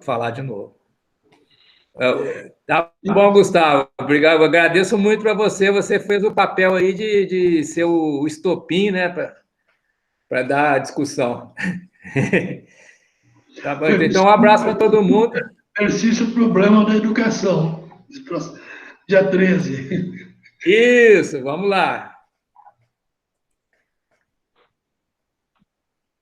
falar de novo. Tá bom, Gustavo. Obrigado. Eu agradeço muito para você. Você fez o papel aí de ser o estopim, né? Para dar a discussão. Tá bom, então, um abraço para todo mundo. Persiste o problema da educação. Dia 13. Isso, vamos lá.